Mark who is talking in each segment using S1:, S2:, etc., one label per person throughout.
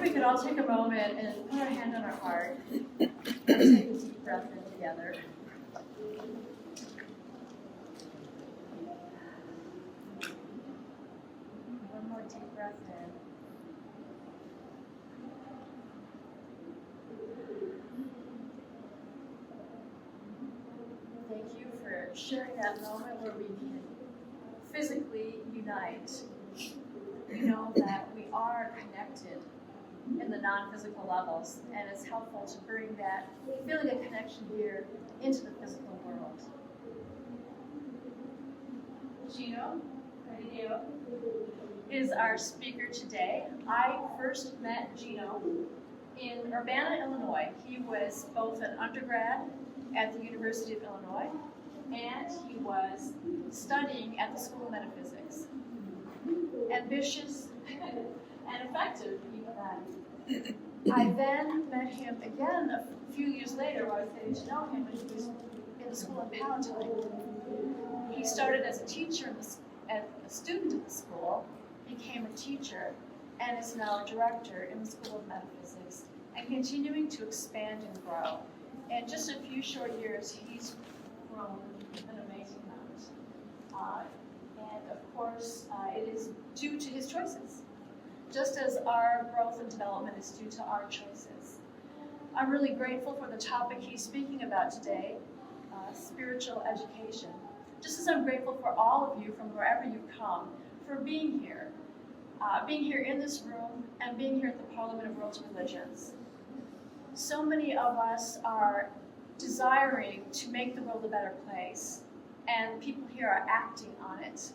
S1: we could all take a moment and put our hand on our heart and take a deep breath in together. One more deep breath in. Thank you for sharing that moment where we can physically unite. We know that we are connected in the non-physical levels, and it's helpful to bring that feeling of connection here into the physical world. Gino Crededío is our speaker today. I first met Gino in Urbana, Illinois. He was both an undergrad at the University of Illinois, and he was studying at the School of Metaphysics. Ambitious and effective, even then. I then met him again a few years later, where I was getting to know him when he was in the school in Palatine. He started as a teacher, as a student at the school, became a teacher, and is now a director in the School of Metaphysics, and continuing to expand and grow. In just a few short years, he's grown an amazing amount. And of course, it is due to his choices, just as our growth and development is due to our choices. I'm really grateful for the topic he's speaking about today, spiritual education. Just as I'm grateful for all of you from wherever you've come for being here in this room, and being here at the Parliament of World Religions. So many of us are desiring to make the world a better place, and people here are acting on it.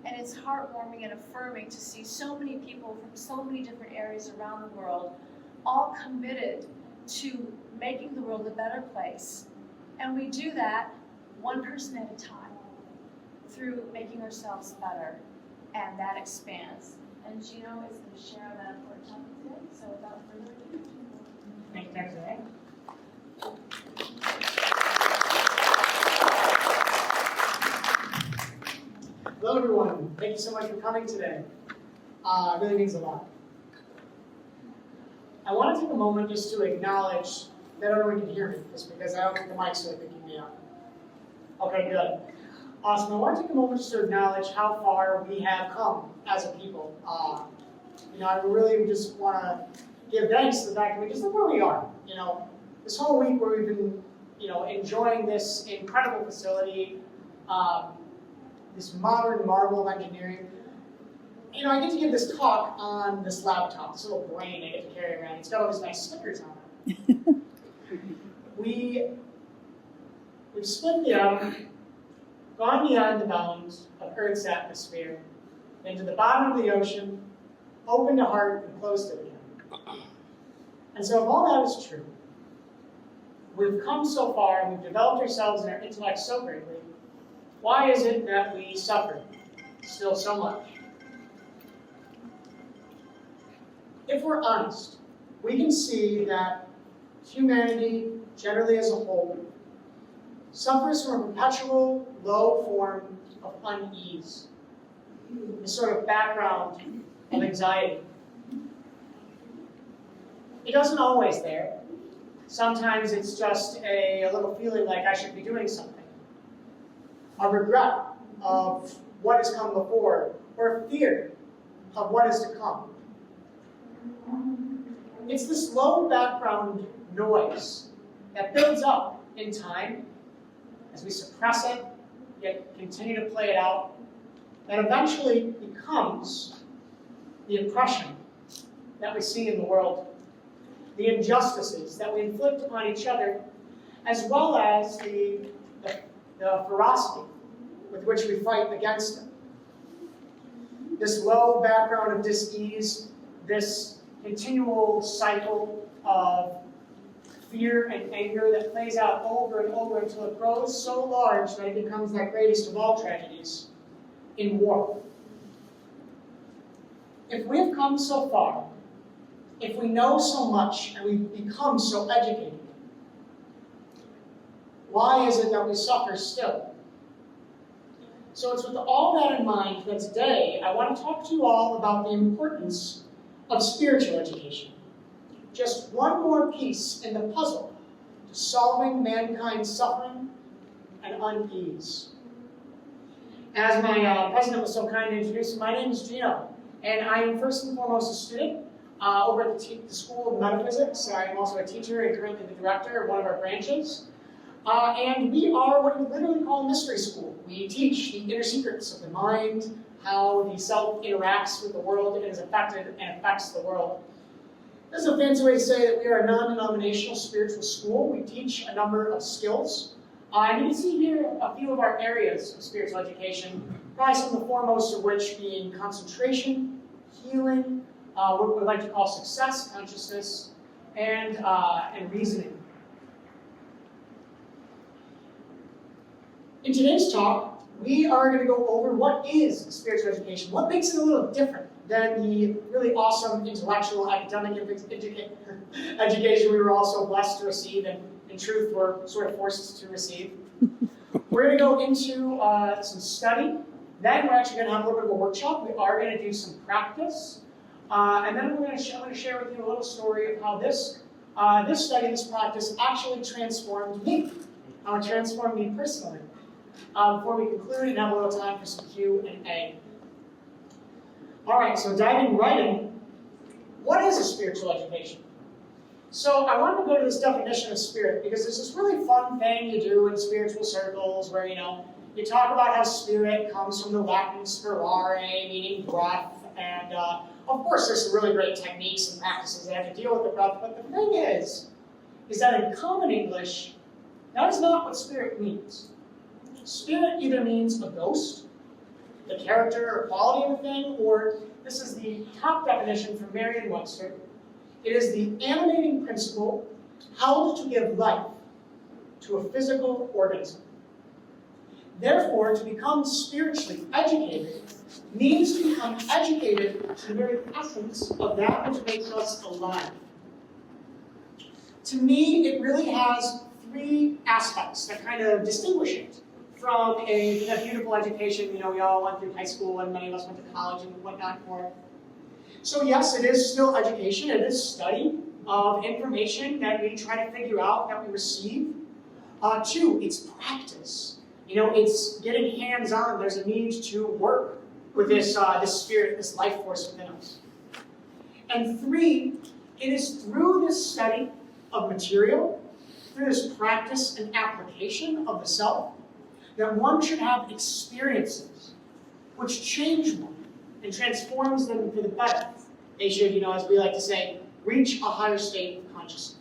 S1: And it's heartwarming and affirming to see so many people from so many different areas around the world all committed to making the world a better place. And we do that one person at a time through making ourselves better, and that expands. And Gino is going to share that important topic today, so without further ado.
S2: Thank you, Dr. Ray. Hello, everyone. Thank you so much for coming today. It really means a lot. I want to take a moment just to acknowledge that everyone can hear me, just because I don't think the mic's really picking me up. Okay, good. Awesome. I want to take a moment just to acknowledge how far we have come as a people. I really just want to give thanks to the fact that we just look where we are. This whole week where we've been, enjoying this incredible facility, this modern marvel of engineering. I get to give this talk on this laptop, this little brain I get to carry around. It's got all these nice stickers on it. We've split the atom, gone beyond the bounds of Earth's atmosphere, into the bottom of the ocean, opened a heart and closed it again. And so if all that is true, we've come so far and we've developed ourselves and our intellect so greatly, why is it that we suffer still so much? If we're honest, we can see that humanity, generally as a whole, suffers from a perpetual low form of unease, a sort of background of anxiety. It doesn't always there. Sometimes it's just a little feeling like I should be doing something. A regret of what has come before, or a fear of what is to come. It's this low background noise that builds up in time as we suppress it, yet continue to play it out, that eventually becomes the oppression that we see in the world, the injustices that we inflict upon each other, as well as the ferocity with which we fight against them. This low background of dis-ease, this continual cycle of fear and anger that plays out over and over until it grows so large that it becomes that greatest of all tragedies in war. If we've come so far, if we know so much and we've become so educated, why is it that we suffer still? So it's with all that in mind that today I want to talk to you all about the importance of spiritual education. just one more piece in the puzzle to solving mankind's suffering and unease. As my president was so kind to introduce me, my name is Gino, and I am first and foremost a student over at the School of Metaphysics. I'm also a teacher and currently the director of one of our branches. And we are what we literally call a mystery school. We teach the inner secrets of the mind, how the self interacts with the world and is affected and affects the world. This is a fancy way to say that we are a non-denominational spiritual school. We teach a number of skills. And you can see here a few of our areas of spiritual education, probably some of the foremost of which being concentration, healing, what we like to call success consciousness, and reasoning. In today's talk, we are going to go over what is spiritual education, what makes it a little different than the really awesome intellectual academic education we were also blessed to receive and in truth we're sort of forced to receive. We're going to go into some study, then we're actually going to have a little bit of a workshop. We are going to do some practice, and then I'm going to share with you a little story of how this study, this practice actually transformed me, how it transformed me personally. Before we conclude and have a little time for some Q&A. All right, so diving right in, what is a spiritual education? So I wanted to go to this definition of spirit because there's this really fun thing you do in spiritual circles where, you talk about how spirit comes from the Latin spirare, meaning breath, and of course there's some really great techniques and practices that have to deal with the breath, but the thing is that in common English, that is not what spirit means. Spirit either means a ghost, the character or quality of a thing, or this is the top definition from Merriam-Webster. It is the animating principle held to give life to a physical organism. Therefore, to become spiritually educated means to become educated to the very essence of that which makes us alive. To me, it really has three aspects that kind of distinguish it from a beautiful education, we all went through high school and many of us went to college and whatnot for it. So yes, it is still education, it is study of information that we try to figure out, that we receive. Two, it's practice. It's getting hands-on. There's a need to work with this spirit, this life force within us. And three, it is through this study of material, through this practice and application of the self, that one should have experiences which change one and transforms them for the better. They should, as we like to say, reach a higher state of consciousness.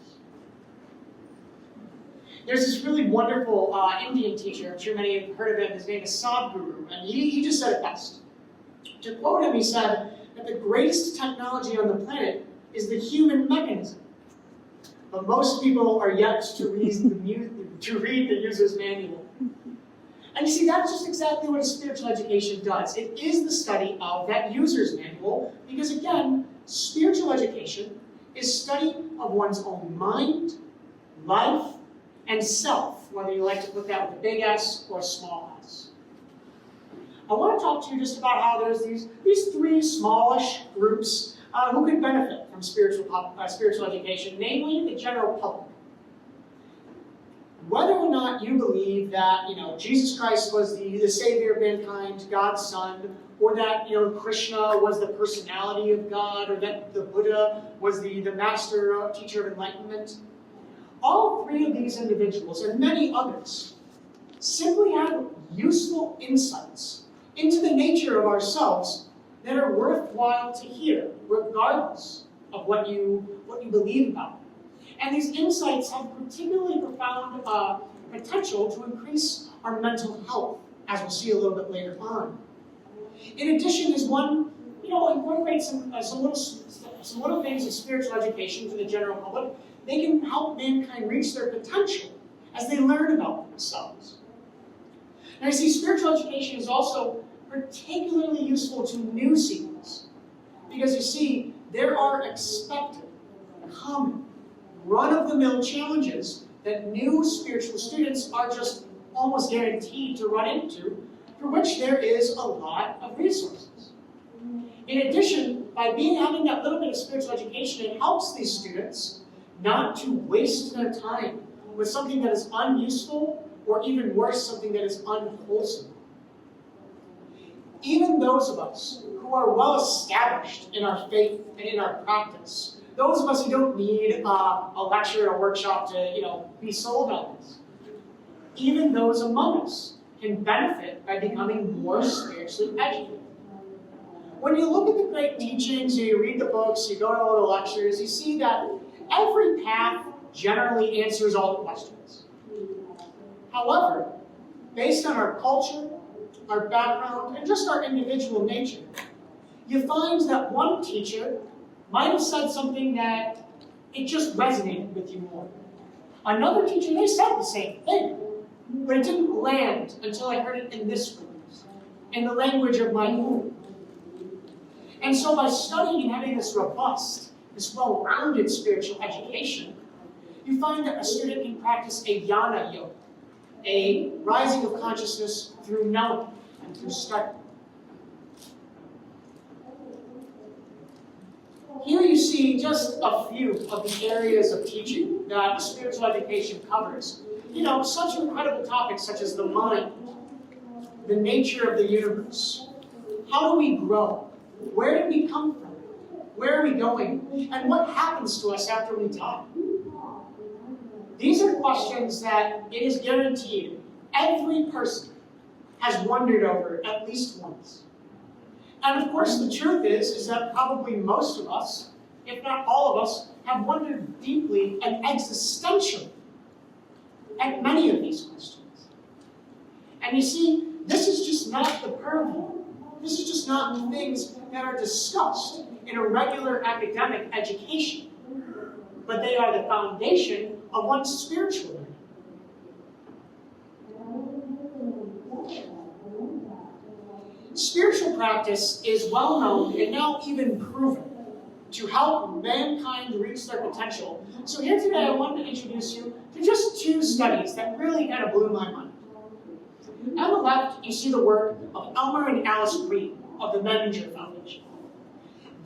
S2: There's this really wonderful Indian teacher, I'm sure many have heard of him, his name is Sadhguru, and he just said it best. To quote him, he said that the greatest technology on the planet is the human mechanism. But most people are yet to read the user's manual. And you see, that's just exactly what a spiritual education does. It is the study of that user's manual, because again, spiritual education is study of one's own mind, life, and self, whether you like to put that with a big S or a small s. I want to talk to you just about how there's these three smallish groups who could benefit from spiritual education, namely the general public. Whether or not you believe that Jesus Christ was the savior of mankind, God's son, or that Krishna was the personality of God, or that the Buddha was the master teacher of enlightenment, all three of these individuals and many others simply have useful insights into the nature of ourselves that are worthwhile to hear, regardless of what you believe about. And these insights have particularly profound potential to increase our mental health, as we'll see a little bit later on. In addition, as one incorporate some little things of spiritual education to the general public, they can help mankind reach their potential as they learn about themselves. Now, you see, spiritual education is also particularly useful to new seekers, because you see, there are expected, common, run-of-the-mill challenges that new spiritual students are just almost guaranteed to run into, for which there is a lot of resources. In addition, by having that little bit of spiritual education, it helps these students not to waste their time with something that is unuseful, or even worse, something that is unwholesome. Even those of us who are well established in our faith and in our practice, those of us who don't need a lecture or a workshop to, be sold on this, even those among us can benefit by becoming more spiritually educated. When you look at the great teachings, you read the books, you go to all the lectures, you see that every path generally answers all the questions. However, based on our culture, our background, and just our individual nature, you find that one teacher might have said something that it just resonated with you more. Another teacher, they said the same thing, but it didn't land until I heard it in this voice, in the language of my home. And so by studying and having this robust, this well-rounded spiritual education, you find that a student can practice a jnana yoga, a rising of consciousness through knowing and through study. Here you see just a few of the areas of teaching that spiritual education covers. Such incredible topics such as the mind, the nature of the universe, how do we grow, where did we come from, where are we going, and what happens to us after we die. These are questions that it is guaranteed every person has wondered over at least once. And of course, the truth is that probably most of us, if not all of us, have wondered deeply and existentially at many of these questions. And you see, this is just not the purview. This is just not the things that are discussed in a regular academic education, but they are the foundation of one's spiritual learning. Spiritual practice is well known and now even proven to help mankind reach their potential. So here today I wanted to introduce you to just two studies that really kind of blew my mind. On the left, you see the work of Elmer and Alice Green of the Menninger Foundation.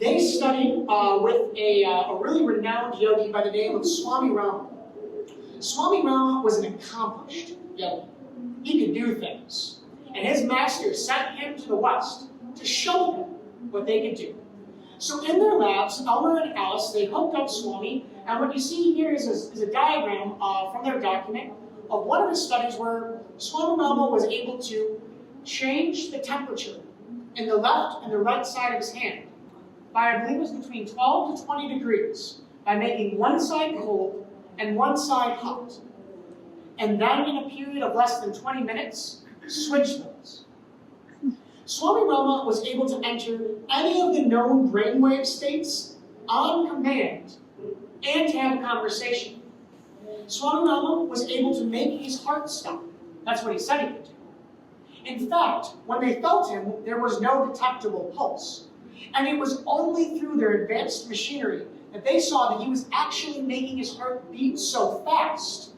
S2: They studied with a really renowned yogi by the name of Swami Rama. Swami Rama was an accomplished yogi. He could do things. And his master sent him to the West to show them what they could do. So in their labs, Elmer and Alice, they hooked up Swami, and what you see here is a diagram from their document of one of his studies where Swami Rama was able to change the temperature in the left and the right side of his hand by, I believe it was between 12 to 20 degrees, by making one side cold and one side hot. And then in a period of less than 20 minutes, switch those. Swami Rama was able to enter any of the known brainwave states on command and to have a conversation. Swami Rama was able to make his heart stop. That's what he said he could do. In fact, when they felt him, there was no detectable pulse. And it was only through their advanced machinery that they saw that he was actually making his heart beat so fast,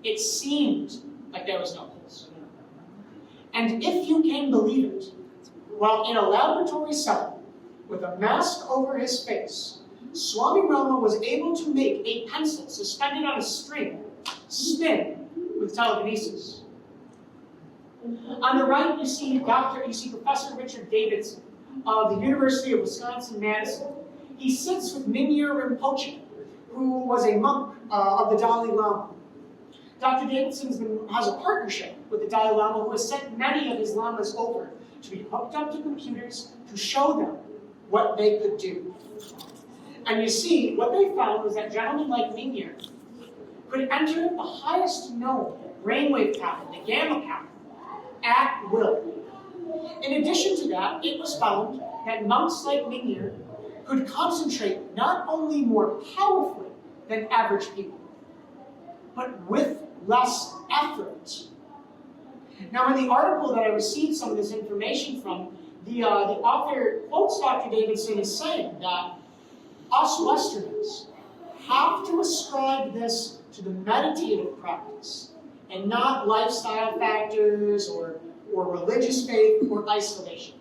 S2: it seemed like there was no pulse. And if you can believe it, while in a laboratory setting, with a mask over his face, Swami Rama was able to make a pencil suspended on a string spin with telekinesis. On the right, you see Professor Richard Davidson of the University of Wisconsin-Madison. He sits with Mingyur Rinpoche, who was a monk of the Dalai Lama. Dr. Davidson has a partnership with the Dalai Lama, who has sent many of his lamas over to be hooked up to computers to show them what they could do. And you see, what they found was that gentlemen like Mingyur could enter the highest known brainwave pattern, the gamma pattern, at will. In addition to that, it was found that monks like Mingyur could concentrate not only more powerfully than average people, but with less effort. Now, in the article that I received some of this information from, the author quotes Dr. Davidson as saying that us Westerners have to ascribe this to the meditative practice and not lifestyle factors or religious faith or isolation.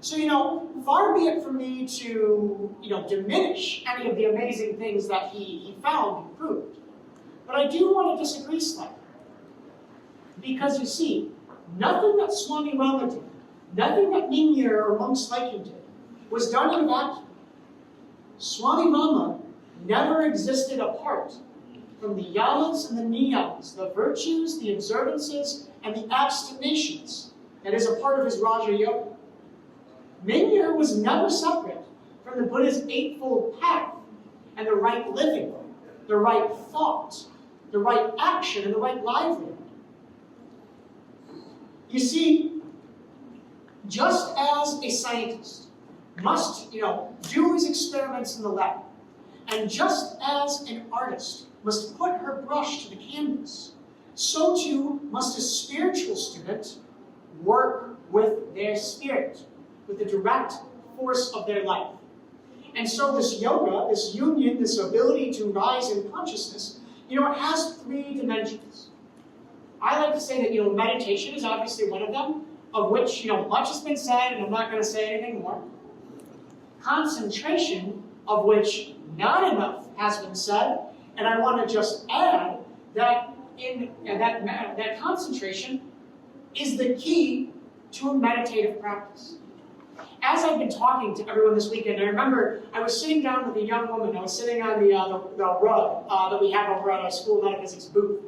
S2: So, far be it from me to, diminish any of the amazing things that he found and proved. But I do want to disagree slightly. Because you see, nothing that Swami Rama did, nothing that Mingyur or monks like him did, was done in a vacuum. Swami Rama never existed apart from the yamas and the niyamas, the virtues, the observances, and the abstinations that is a part of his Raja Yoga. Mingyur was never separate from the Buddha's Eightfold Path and the right living, the right thought, the right action, and the right livelihood. You see, just as a scientist must, do his experiments in the lab, and just as an artist must put her brush to the canvas, so too must a spiritual student work with their spirit, with the direct force of their life. And so this yoga, this union, this ability to rise in consciousness, it has three dimensions. I like to say that, meditation is obviously one of them, of which, much has been said, and I'm not going to say anything more. Concentration, of which not enough has been said, and I want to just add that that concentration is the key to a meditative practice. As I've been talking to everyone this weekend, I remember I was sitting down with a young woman. I was sitting on the rug that we have over at our school metaphysics booth.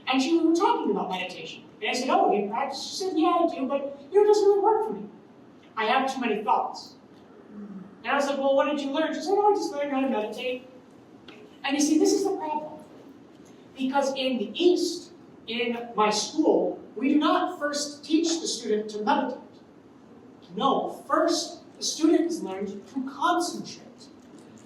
S2: And we were talking about meditation. And I said, "Oh, do you practice?" She said, "Yeah, I do, but it doesn't really work for me. I have too many thoughts." And I was like, "Well, what did you learn?" She said, "Oh, I just learned how to meditate." And you see, this is the problem. Because in the East, in my school, we do not first teach the student to meditate. No, first, the student is learned to concentrate.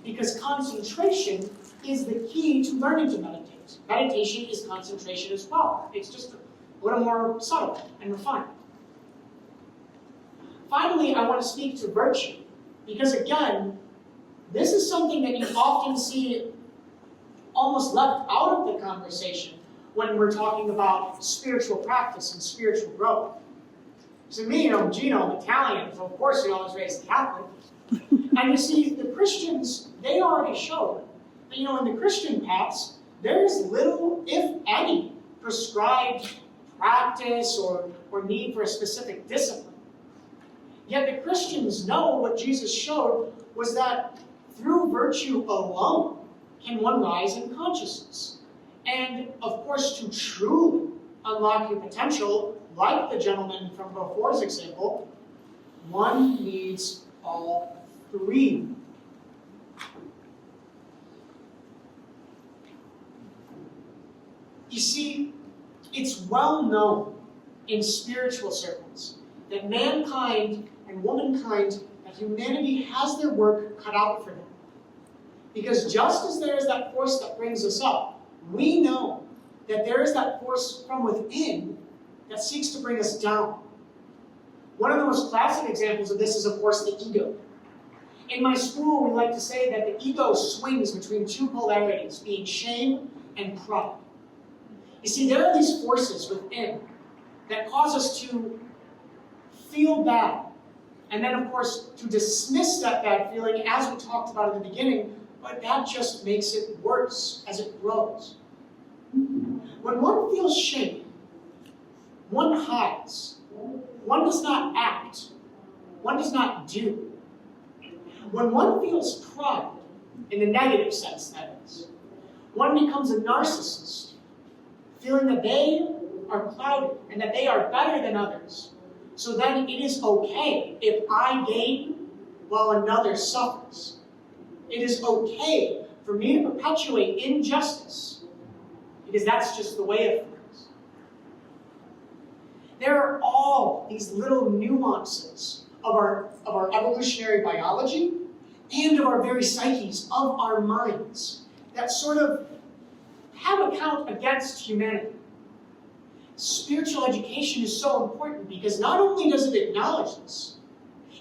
S2: Because concentration is the key to learning to meditate. Meditation is concentration as well. It's just a little more subtle and refined. Finally, I want to speak to virtue. Because again, this is something that you often see almost left out of the conversation when we're talking about spiritual practice and spiritual growth. So me, Gino, I'm Italian, so of course I was raised Catholic. And you see, the Christians, they already showed that, in the Christian paths, there's little, if any, prescribed practice or need for a specific discipline. Yet the Christians know what Jesus showed was that through virtue alone can one rise in consciousness. And, of course, to truly unlock your potential, like the gentleman from before's example, one needs all three. You see, it's well known in spiritual circles that mankind and womankind, that humanity has their work cut out for them. Because just as there is that force that brings us up, we know that there is that force from within that seeks to bring us down. One of the most classic examples of this is, of course, the ego. In my school, we like to say that the ego swings between two polarities, being shame and pride. You see, there are these forces within that cause us to feel bad. And then, of course, to dismiss that bad feeling, as we talked about in the beginning, but that just makes it worse as it grows. When one feels shame, one hides. One does not act. One does not do. When one feels pride, in the negative sense that is, one becomes a narcissist, feeling that they are clouded and that they are better than others. So then it is okay if I gain while another suffers. It is okay for me to perpetuate injustice, because that's just the way of things. There are all these little nuances of our evolutionary biology and of our very psyches, of our minds, that sort of have a count against humanity. Spiritual education is so important because not only does it acknowledge this,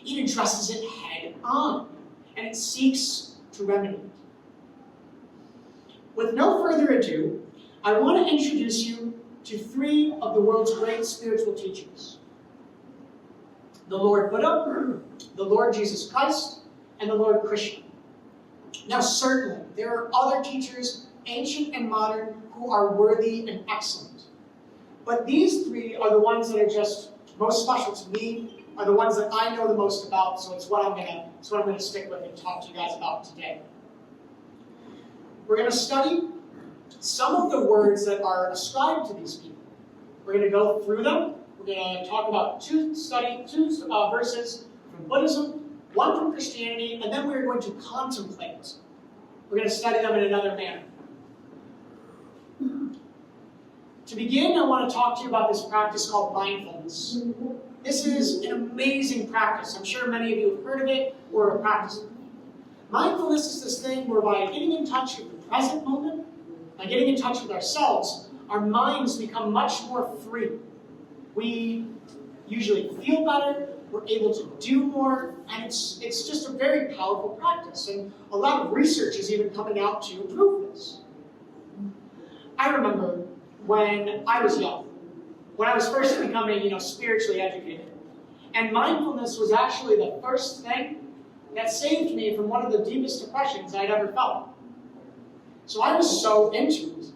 S2: it addresses it head on, and it seeks to remedy it. With no further ado, I want to introduce you to three of the world's great spiritual teachers. the Lord Buddha, the Lord Jesus Christ, and the Lord Krishna. Now certainly, there are other teachers, ancient and modern, who are worthy and excellent. But these three are the ones that are just most special to me, are the ones that I know the most about, so it's what I'm gonna stick with and talk to you guys about today. We're gonna study some of the words that are ascribed to these people. We're gonna go through them. We're gonna talk about two verses from Buddhism, one from Christianity, and then we're going to contemplate. We're gonna study them in another manner. To begin, I want to talk to you about this practice called mindfulness. This is an amazing practice. I'm sure many of you have heard of it or have practiced it. Mindfulness is this thing where by getting in touch with the present moment, by getting in touch with ourselves, our minds become much more free. We usually feel better, we're able to do more, and it's just a very powerful practice. And a lot of research is even coming out to prove this. I remember when I was young, when I was first becoming, spiritually educated. And mindfulness was actually the first thing that saved me from one of the deepest depressions I'd ever felt. So I was so into it.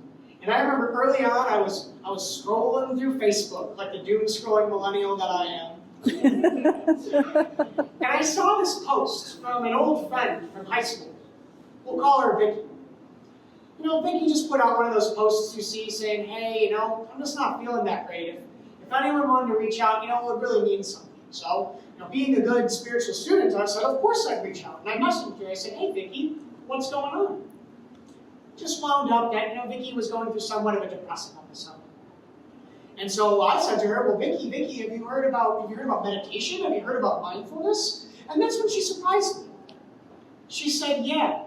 S2: And I remember early on, I was scrolling through Facebook, like the doom-scrolling millennial that I am. And I saw this post from an old friend from high school. We'll call her Vicky. Vicky just put out one of those posts you see saying, hey, I'm just not feeling that great. If anyone wanted to reach out, it would really mean something. So, being a good spiritual student, I said, of course I'd reach out. And I messaged her. I said, hey, Vicky, what's going on? Just wound up that, Vicky was going through somewhat of a depressive episode. And so I said to her, well, Vicky, have you heard about meditation? Have you heard about mindfulness? And that's when she surprised me. She said, yeah.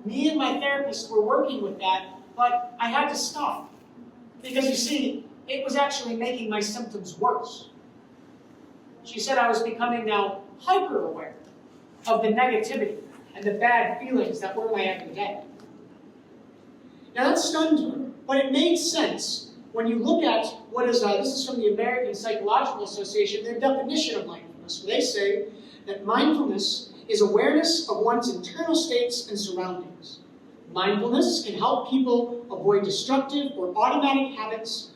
S2: Me and my therapist were working with that, but I had to stop. Because you see, it was actually making my symptoms worse. She said I was becoming now hyper-aware of the negativity and the bad feelings that were my everyday. Now that stunned me, but it made sense when you look at what is, this is from the American Psychological Association, their definition of mindfulness. They say that mindfulness is awareness of one's internal states and surroundings. Mindfulness can help people avoid destructive or automatic habits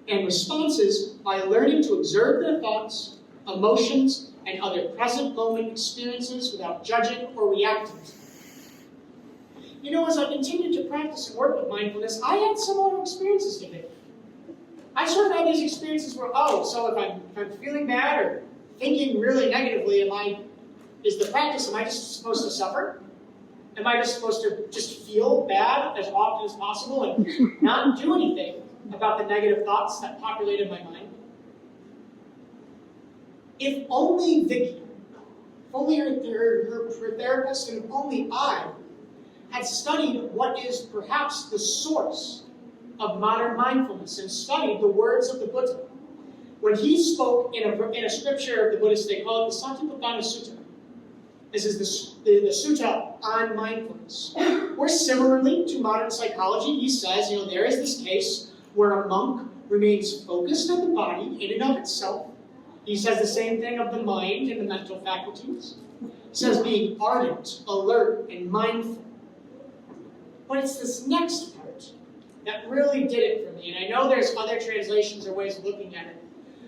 S2: and responses by learning to observe their thoughts, emotions, and other present moment experiences without judging or reacting to them. As I continued to practice and work with mindfulness, I had similar experiences to it. I sort of had these experiences where, so if I'm feeling bad or thinking really negatively, am I just supposed to suffer? Am I just supposed to just feel bad as often as possible and not do anything about the negative thoughts that populated my mind? If only Vicky, if only her therapist, and if only I had studied what is perhaps the source of modern mindfulness and studied the words of the Buddha. When he spoke in a scripture of the Buddhists, they call it the Satipatthana Sutta. This is the sutta on mindfulness. Where similarly to modern psychology, he says, there is this case where a monk remains focused on the body in and of itself. He says the same thing of the mind and the mental faculties. He says being ardent, alert, and mindful. But it's this next part that really did it for me. And I know there's other translations or ways of looking at it.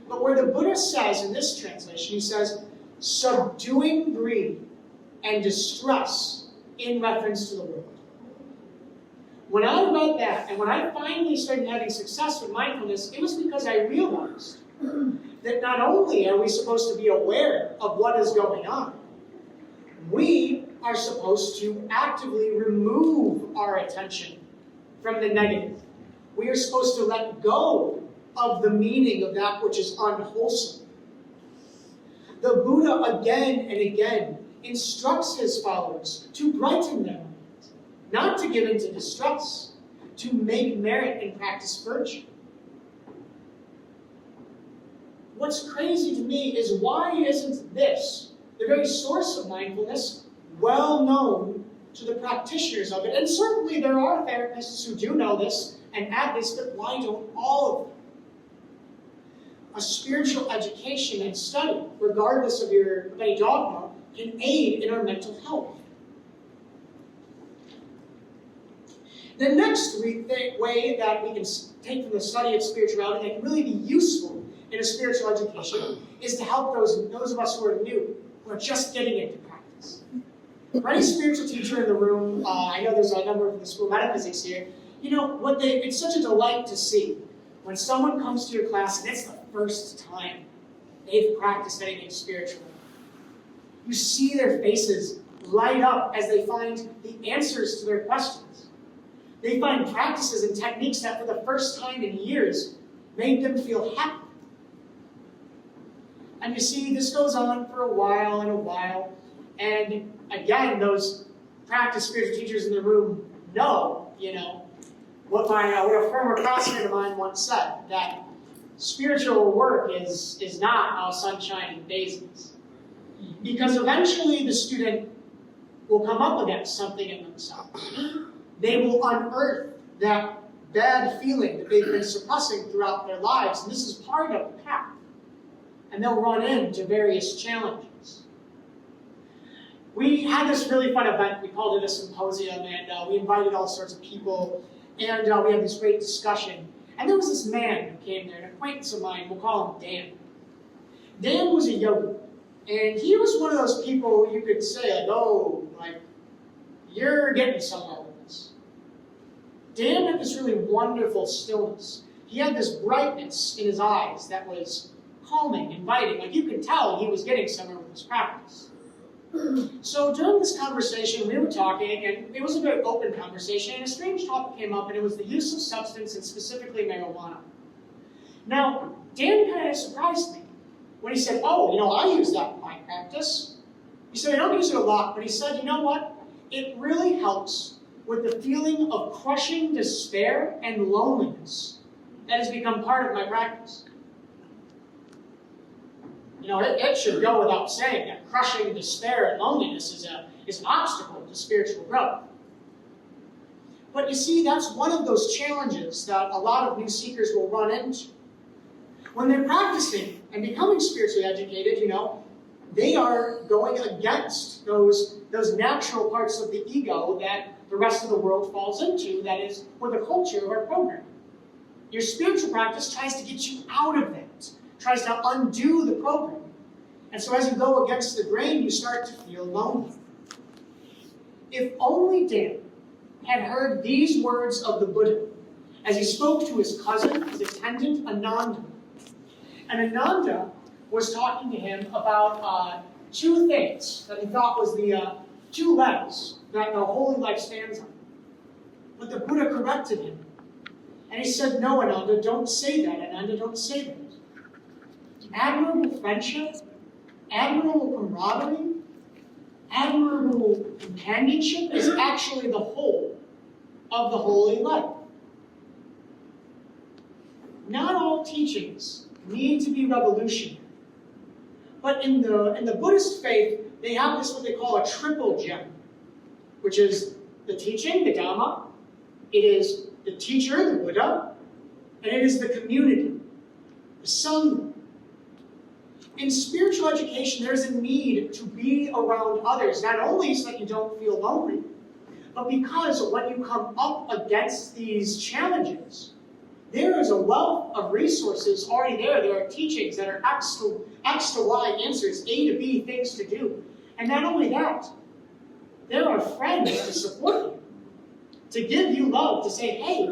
S2: But where the Buddha says in this translation, he says, subduing greed and distress in reference to the world. When I read that, and when I finally started having success with mindfulness, it was because I realized that not only are we supposed to be aware of what is going on, we are supposed to actively remove our attention from the negative. We are supposed to let go of the meaning of that which is unwholesome. The Buddha again and again instructs his followers to brighten their minds, not to give in to distress, to make merit and practice virtue. What's crazy to me is why isn't this, the very source of mindfulness, well known to the practitioners of it? And certainly there are therapists who do know this and add this, but why don't all of them? a spiritual education and study, regardless of any dogma, can aid in our mental health. The next way that we can take from the study of spirituality that can really be useful in a spiritual education is to help those of us who are new, who are just getting into practice. For any spiritual teacher in the room, I know there's a number of the school of Metaphysics here, it's such a delight to see when someone comes to your class and it's the first time they've practiced anything spiritual. You see their faces light up as they find the answers to their questions. They find practices and techniques that for the first time in years made them feel happy. And you see, this goes on for a while and a while. And again, those practice spiritual teachers in the room know, what a former classmate of mine once said, that spiritual work is not all sunshine and daisies. Because eventually the student will come up against something in themselves. They will unearth that bad feeling that they've been suppressing throughout their lives, and this is part of the path. And they'll run into various challenges. We had this really fun event. We called it a symposium, and we invited all sorts of people, and we had this great discussion. And there was this man who came there, an acquaintance of mine. We'll call him Dan. Dan was a yogi, and he was one of those people you could say, you're getting somewhere with this. Dan had this really wonderful stillness. He had this brightness in his eyes that was calming, inviting. You could tell he was getting somewhere with his practice. So during this conversation, we were talking, and it was a very open conversation, and a strange topic came up, and it was the use of substance, and specifically marijuana. Now, Dan kind of surprised me when he said, I use that in my practice. He said, I don't use it a lot, but he said, you know what? It really helps with the feeling of crushing despair and loneliness that has become part of my practice. It should go without saying that crushing despair and loneliness is an obstacle to spiritual growth. But you see, that's one of those challenges that a lot of new seekers will run into. When they're practicing and becoming spiritually educated, they are going against those natural parts of the ego that the rest of the world falls into, that is, or the culture of our program. Your spiritual practice tries to get you out of that, tries to undo the program. And so as you go against the grain, you start to feel lonely. If only Dan had heard these words of the Buddha as he spoke to his cousin, his attendant, Ananda. And Ananda was talking to him about two things that he thought was the two legs that the holy life stands on. But the Buddha corrected him. And he said, no, Ananda, don't say that. Ananda, don't say that. Admirable friendship, admirable camaraderie, admirable companionship is actually the whole of the holy life. Not all teachings need to be revolutionary. But in the Buddhist faith, they have this what they call a triple gem, which is the teaching, the Dhamma, it is the teacher, the Buddha, and it is the community, the Sangha. In spiritual education, there's a need to be around others, not only so that you don't feel lonely, but because when you come up against these challenges, there is a wealth of resources already there. There are teachings that are X to Y answers, A to B things to do. And not only that, there are friends to support you, to give you love, to say, hey,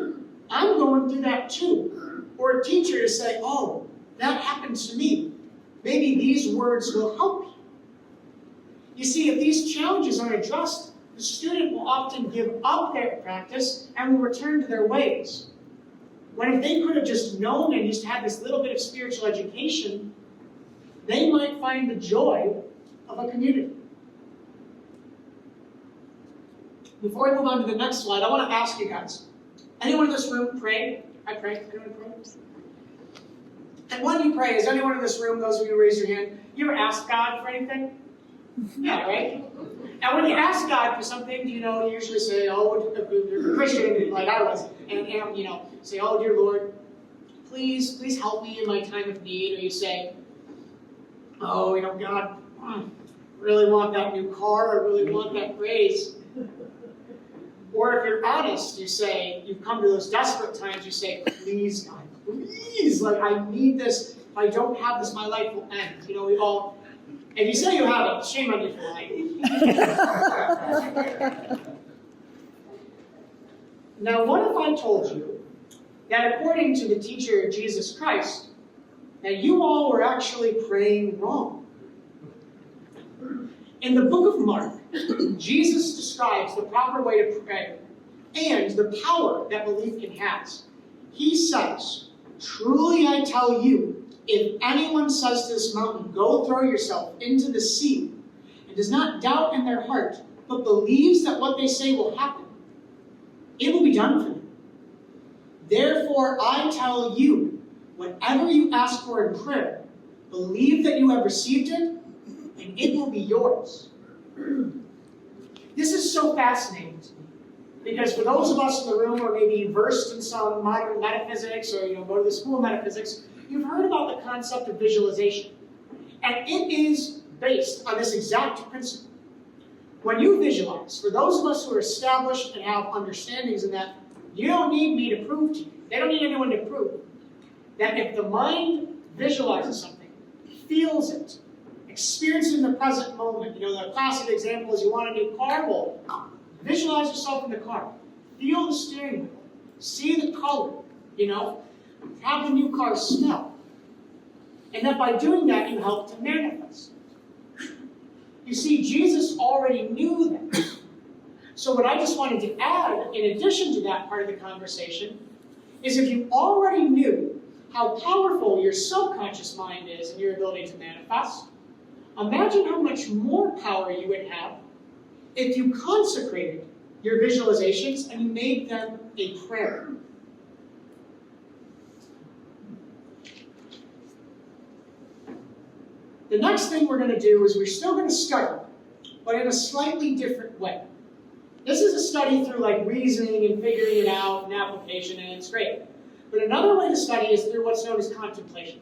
S2: I'm going through that too. Or a teacher to say, oh, that happened to me. Maybe these words will help you. You see, if these challenges aren't addressed, the student will often give up their practice and will return to their ways. When if they could have just known and just had this little bit of spiritual education, they might find the joy of a community. Before I move on to the next slide, I want to ask you guys, anyone in this room pray? I pray. Anyone pray? And when you pray, is anyone in this room, those of you who raise your hand, you ever ask God for anything? Yeah, right? And when you ask God for something, you usually say, oh, if you're a Christian like I was, and say, oh, dear Lord, please help me in my time of need. Or you say, oh, God, I really want that new car. I really want that raise. Or if you're honest, you say, you've come to those desperate times, you say, please, God, please, I need this. If I don't have this, my life will end. If you say you have it, shame on you for lying. Now, what if I told you that according to the teacher Jesus Christ, that you all were actually praying wrong? In the book of Mark, Jesus describes the proper way to pray and the power that belief can have. He says, truly I tell you, if anyone says to this mountain, go throw yourself into the sea, and does not doubt in their heart, but believes that what they say will happen, it will be done for them. Therefore I tell you, whatever you ask for in prayer, believe that you have received it, and it will be yours. This is so fascinating to me, because for those of us in the room who are maybe versed in some modern metaphysics, or go to the school of metaphysics, you've heard about the concept of visualization. And it is based on this exact principle. When you visualize, for those of us who are established and have understandings in that, you don't need me to prove to you. They don't need anyone to prove that if the mind visualizes something, feels it, experience it in the present moment. The classic example is you want a new car. Well, visualize yourself in the car. Feel the steering wheel. See the color. Have the new car smell. And that by doing that, you help to manifest. You see, Jesus already knew that. So what I just wanted to add, in addition to that part of the conversation, is if you already knew how powerful your subconscious mind is in your ability to manifest, imagine how much more power you would have if you consecrated your visualizations and you made them a prayer. The next thing we're going to do is we're still going to study, but in a slightly different way. This is a study through reasoning and figuring it out and application, and it's great. But another way to study is through what's known as contemplation.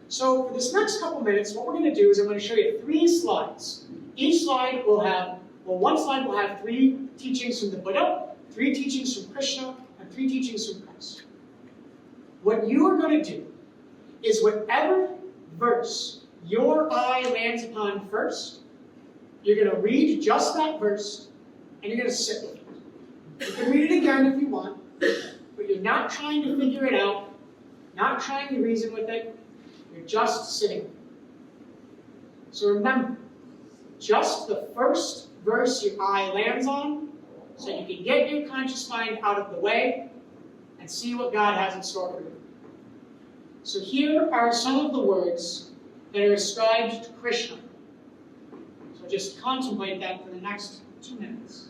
S2: So for this next couple minutes, what we're going to do is I'm going to show you 3 slides. Each slide will have, one slide will have 3 teachings from the Buddha, 3 teachings from Krishna, and 3 teachings from Christ. What you are going to do is whatever verse your eye lands upon first, you're going to read just that verse, and you're going to sit with it. You can read it again if you want, but you're not trying to figure it out, not trying to reason with it. You're just sitting. So remember, just the first verse your eye lands on, so you can get your conscious mind out of the way and see what God has in store for you. So here are some of the words that are ascribed to Krishna. So just contemplate that for the next 2 minutes.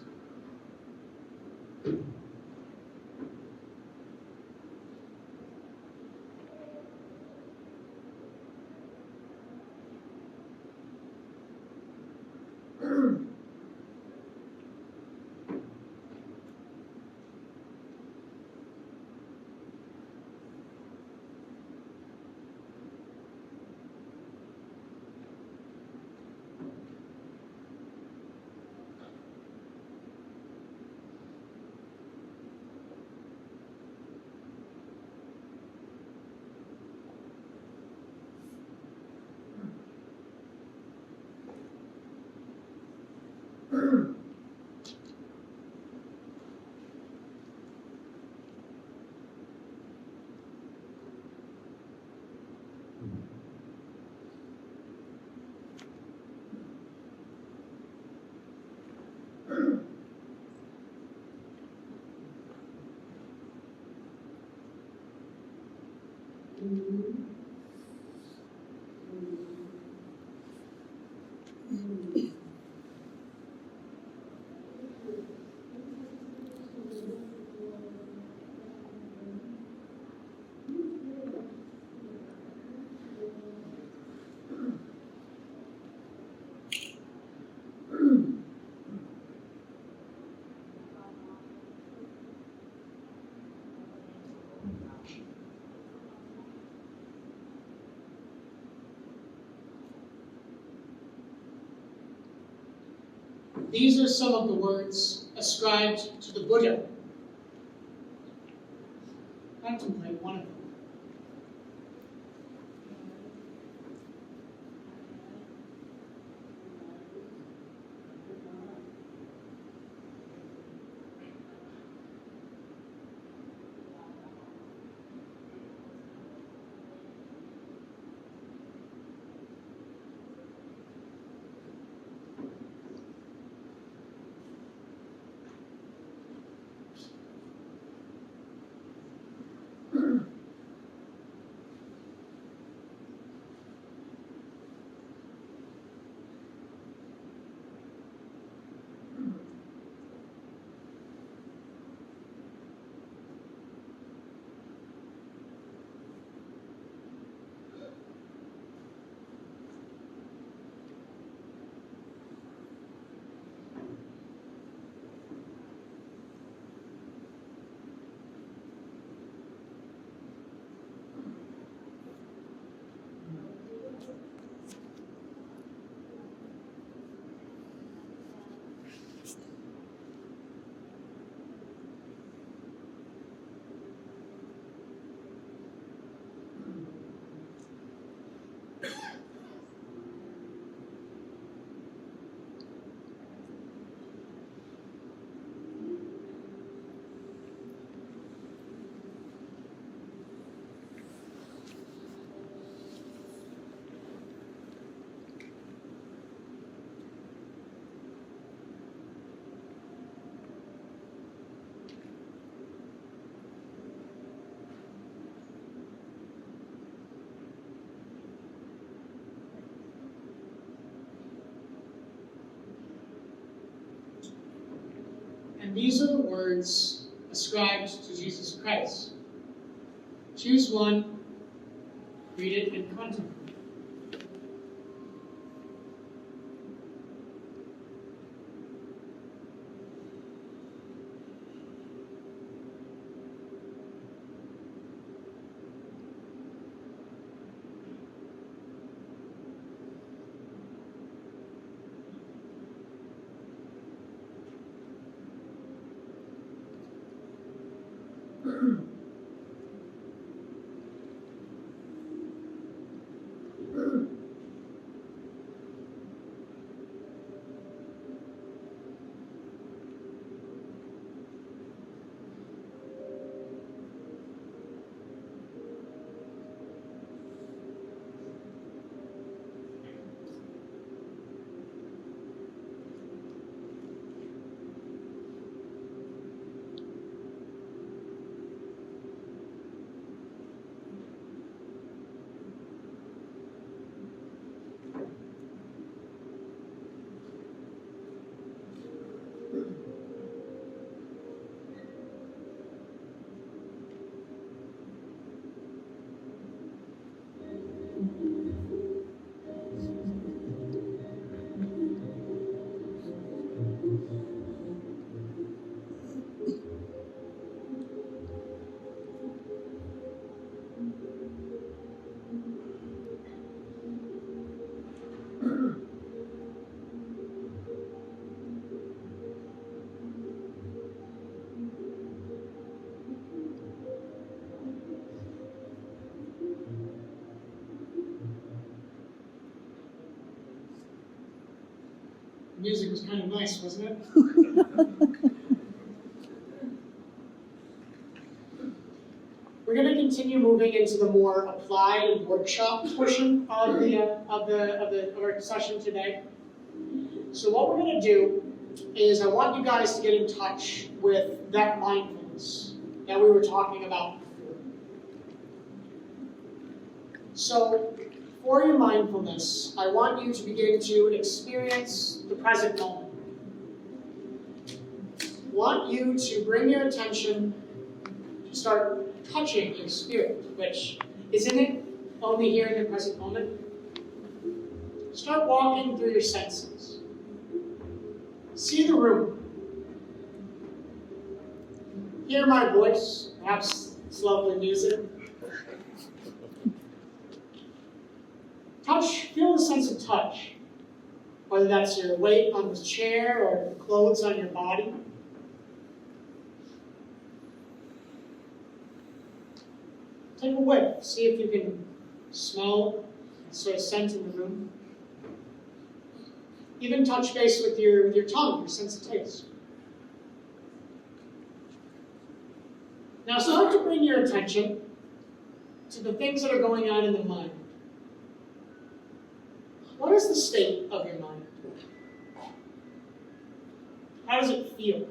S2: These are some of the words ascribed to the Buddha. Contemplate one of them. And these are the words ascribed to Jesus Christ. Choose one, read it, and contemplate. The music was kind of nice, wasn't it? We're going to continue moving into the more applied and workshop portion of our session today. So what we're going to do is I want you guys to get in touch with that mindfulness that we were talking about before. So for your mindfulness, I want you to begin to experience the present moment. I want you to bring your attention to start touching your spirit, which isn't it only here in the present moment? Start walking through your senses. See the room. Hear my voice, perhaps it's lovely music. Touch, feel the sense of touch. whether that's your weight on the chair or the clothes on your body. Take a whiff. See if you can smell the sort of scent in the room. Even touch base with your tongue, your sense of taste. Now start to bring your attention to the things that are going on in the mind. What is the state of your mind? How does it feel?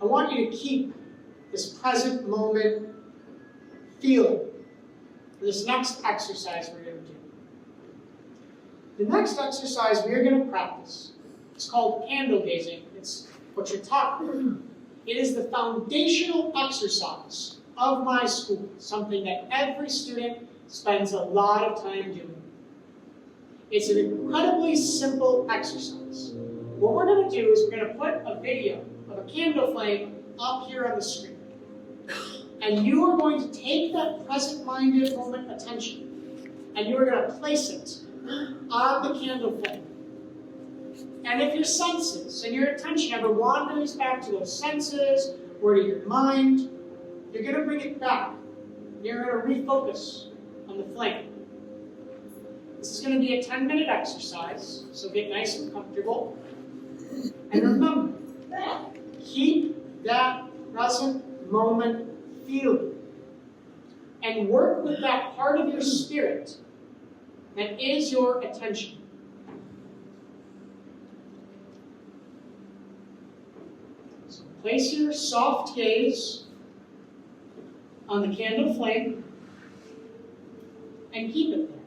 S2: I want you to keep this present moment feeling for this next exercise we're going to do. The next exercise we're going to practice is called candle gazing. It's what you're taught. It is the foundational exercise of my school, something that every student spends a lot of time doing. It's an incredibly simple exercise. What we're going to do is we're going to put a video of a candle flame up here on the screen. And you are going to take that present-minded moment attention, and you are going to place it on the candle flame. And if your senses and your attention ever wanders back to those senses or to your mind, you're going to bring it back. You're going to refocus on the flame. This is going to be a 10-minute exercise, so get nice and comfortable. And remember, keep that present moment feeling. And work with that part of your spirit that is your attention. So place your soft gaze on the candle flame and keep it there.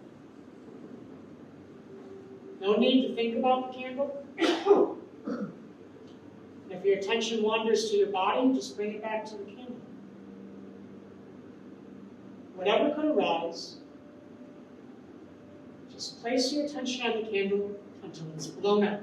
S2: No need to think about the candle. And if your attention wanders to your body, just bring it back to the candle. Whatever could arise, just place your attention on the candle until it's blown out.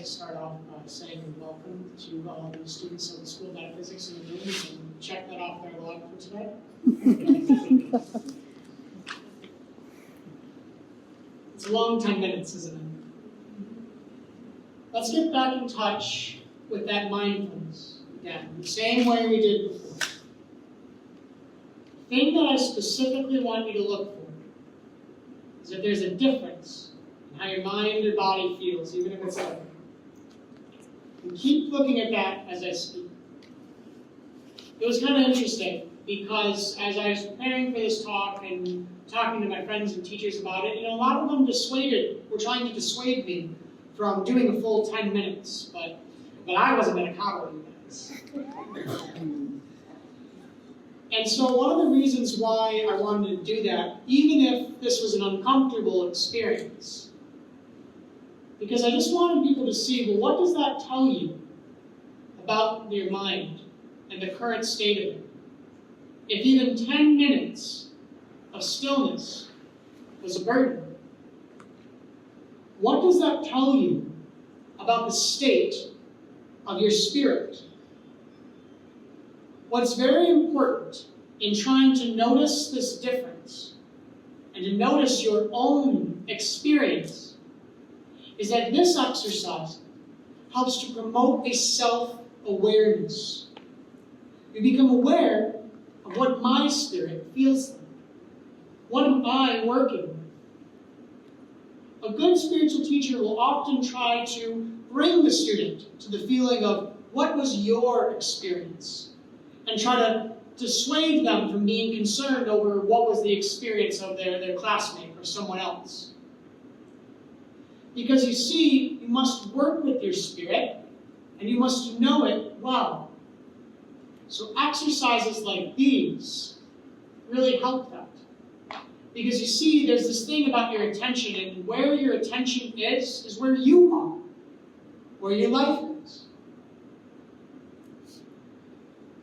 S2: to start off by saying welcome to all the students of the School of Metaphysics in the room and check that off their log for today. It's a long 10 minutes, isn't it? Let's get back in touch with that mindfulness again, the same way we did before. The thing that I specifically want you to look for is that there's a difference in how your mind or body feels, even if it's over. And keep looking at that as I speak. It was kind of interesting because as I was preparing for this talk and talking to my friends and teachers about it, a lot of them were trying to dissuade me from doing a full 10 minutes, but I wasn't going to coddle you guys. And so one of the reasons why I wanted to do that, even if this was an uncomfortable experience, because I just wanted people to see, well, what does that tell you about your mind and the current state of it? If even 10 minutes of stillness was a burden, what does that tell you about the state of your spirit? What's very important in trying to notice this difference and to notice your own experience is that this exercise helps to promote a self-awareness. You become aware of what my spirit feels like. What am I working with? A good spiritual teacher will often try to bring the student to the feeling of what was your experience and try to dissuade them from being concerned over what was the experience of their classmate or someone else. Because you see, you must work with your spirit and you must know it well. So exercises like these really help that. Because you see, there's this thing about your attention, and where your attention is where you are, where your life is.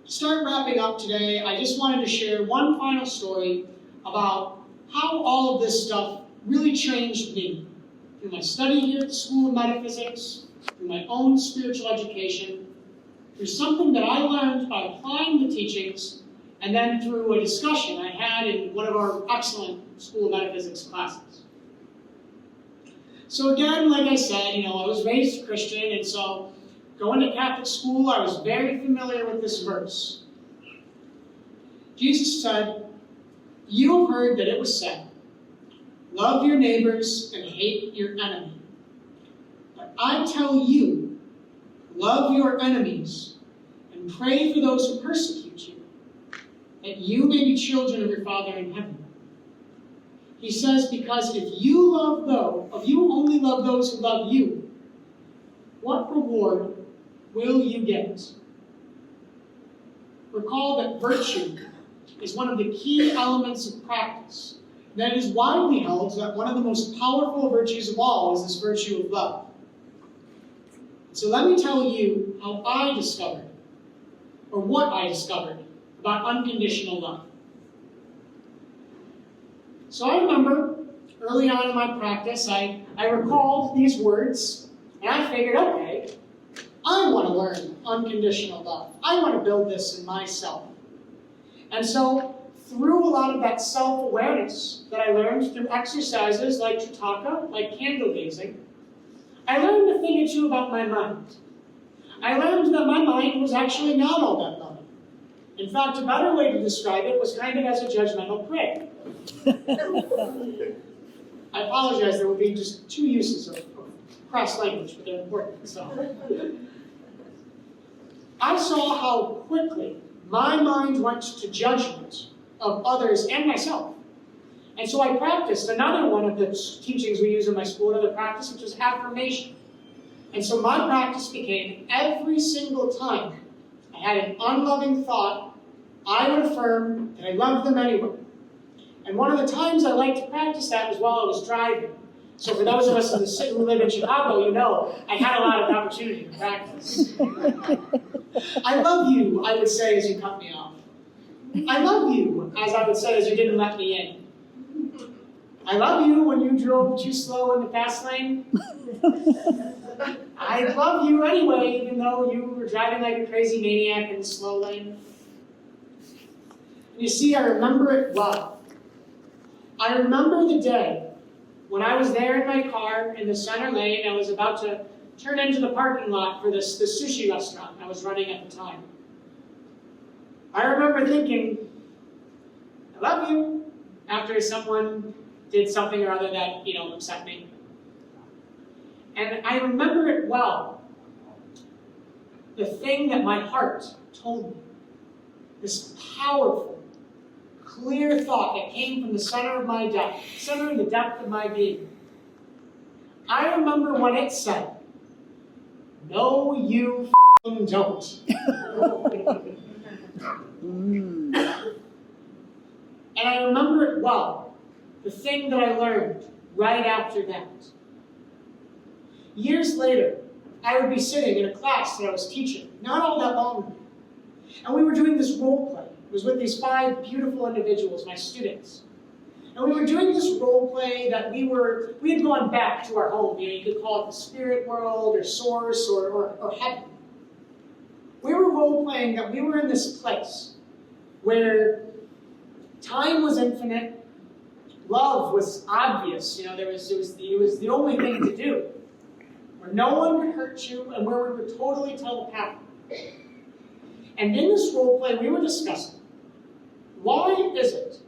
S2: To start wrapping up today, I just wanted to share one final story about how all of this stuff really changed me. Through my study here at the School of Metaphysics, through my own spiritual education, through something that I learned by applying the teachings, and then through a discussion I had in one of our excellent School of Metaphysics classes. So again, like I said, I was raised Christian, and so going to Catholic school, I was very familiar with this verse. Jesus said, "You have heard that it was said, love your neighbors and hate your enemy. But I tell you, love your enemies and pray for those who persecute you, that you may be children of your Father in heaven." He says, because if you only love those who love you, what reward will you get? Recall that virtue is one of the key elements of practice. That is widely held that one of the most powerful virtues of all is this virtue of love. So let me tell you how I discovered, or what I discovered, about unconditional love. So I remember early on in my practice, I recalled these words, and I figured, okay, I want to learn unconditional love. I want to build this in myself. And so, through a lot of that self-awareness that I learned through exercises like Tritaka, like candle gazing, I learned a thing or two about my mind. I learned that my mind was actually not all that loving. In fact, a better way to describe it was kind of as a judgmental prick. I apologize, there will be just two uses of cross language, but they're important. So, I saw how quickly my mind went to judgment of others and myself. And so I practiced another one of the teachings we use in my school, another practice, which was affirmation. And so my practice became every single time I had an unloving thought, I would affirm that I loved them anyway. And one of the times I liked to practice that was while I was driving. So for those of us who live in Chicago, I had a lot of opportunity to practice. I love you, I would say as you cut me off. I love you, as I would say as you didn't let me in. I love you when you drove too slow in the fast lane. I love you anyway, even though you were driving like a crazy maniac in the slow lane. And you see, I remember it well. I remember the day when I was there in my car in the center lane. I was about to turn into the parking lot for the sushi restaurant I was running at the time. I remember thinking, I love you, after someone did something or other that, upset me. And I remember it well. The thing that my heart told me, this powerful, clear thought that came from the center of my depth, center of the depth of my being. I remember when it said, "No, you don't." And I remember it well, the thing that I learned right after that. Years later, I would be sitting in a class that I was teaching, not all that long ago, and we were doing this role play. It was with these 5 beautiful individuals, my students. And we were doing this role play that we had gone back to our home. You could call it the spirit world or source or heaven. We were role playing that we were in this place where time was infinite, love was obvious. It was the only thing to do. Where no one could hurt you and where we were totally telepathic. And in this role play, we were discussing, why is it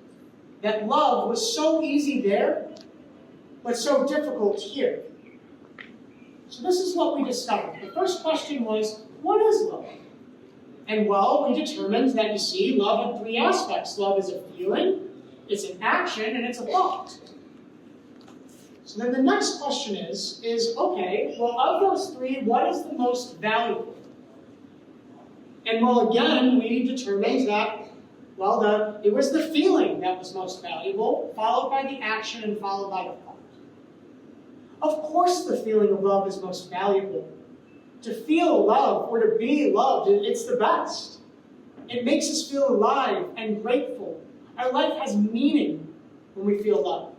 S2: that love was so easy there, but so difficult here? So this is what we discovered. The first question was, what is love? And well, we determined that, you see, love had 3 aspects. Love is a feeling, it's an action, and it's a thought. So then the next question is okay, well, of those 3, what is the most valuable? And well, again, we determined that, well, it was the feeling that was most valuable, followed by the action, and followed by the thought. Of course the feeling of love is most valuable. To feel love or to be loved, it's the best. It makes us feel alive and grateful. Our life has meaning when we feel love.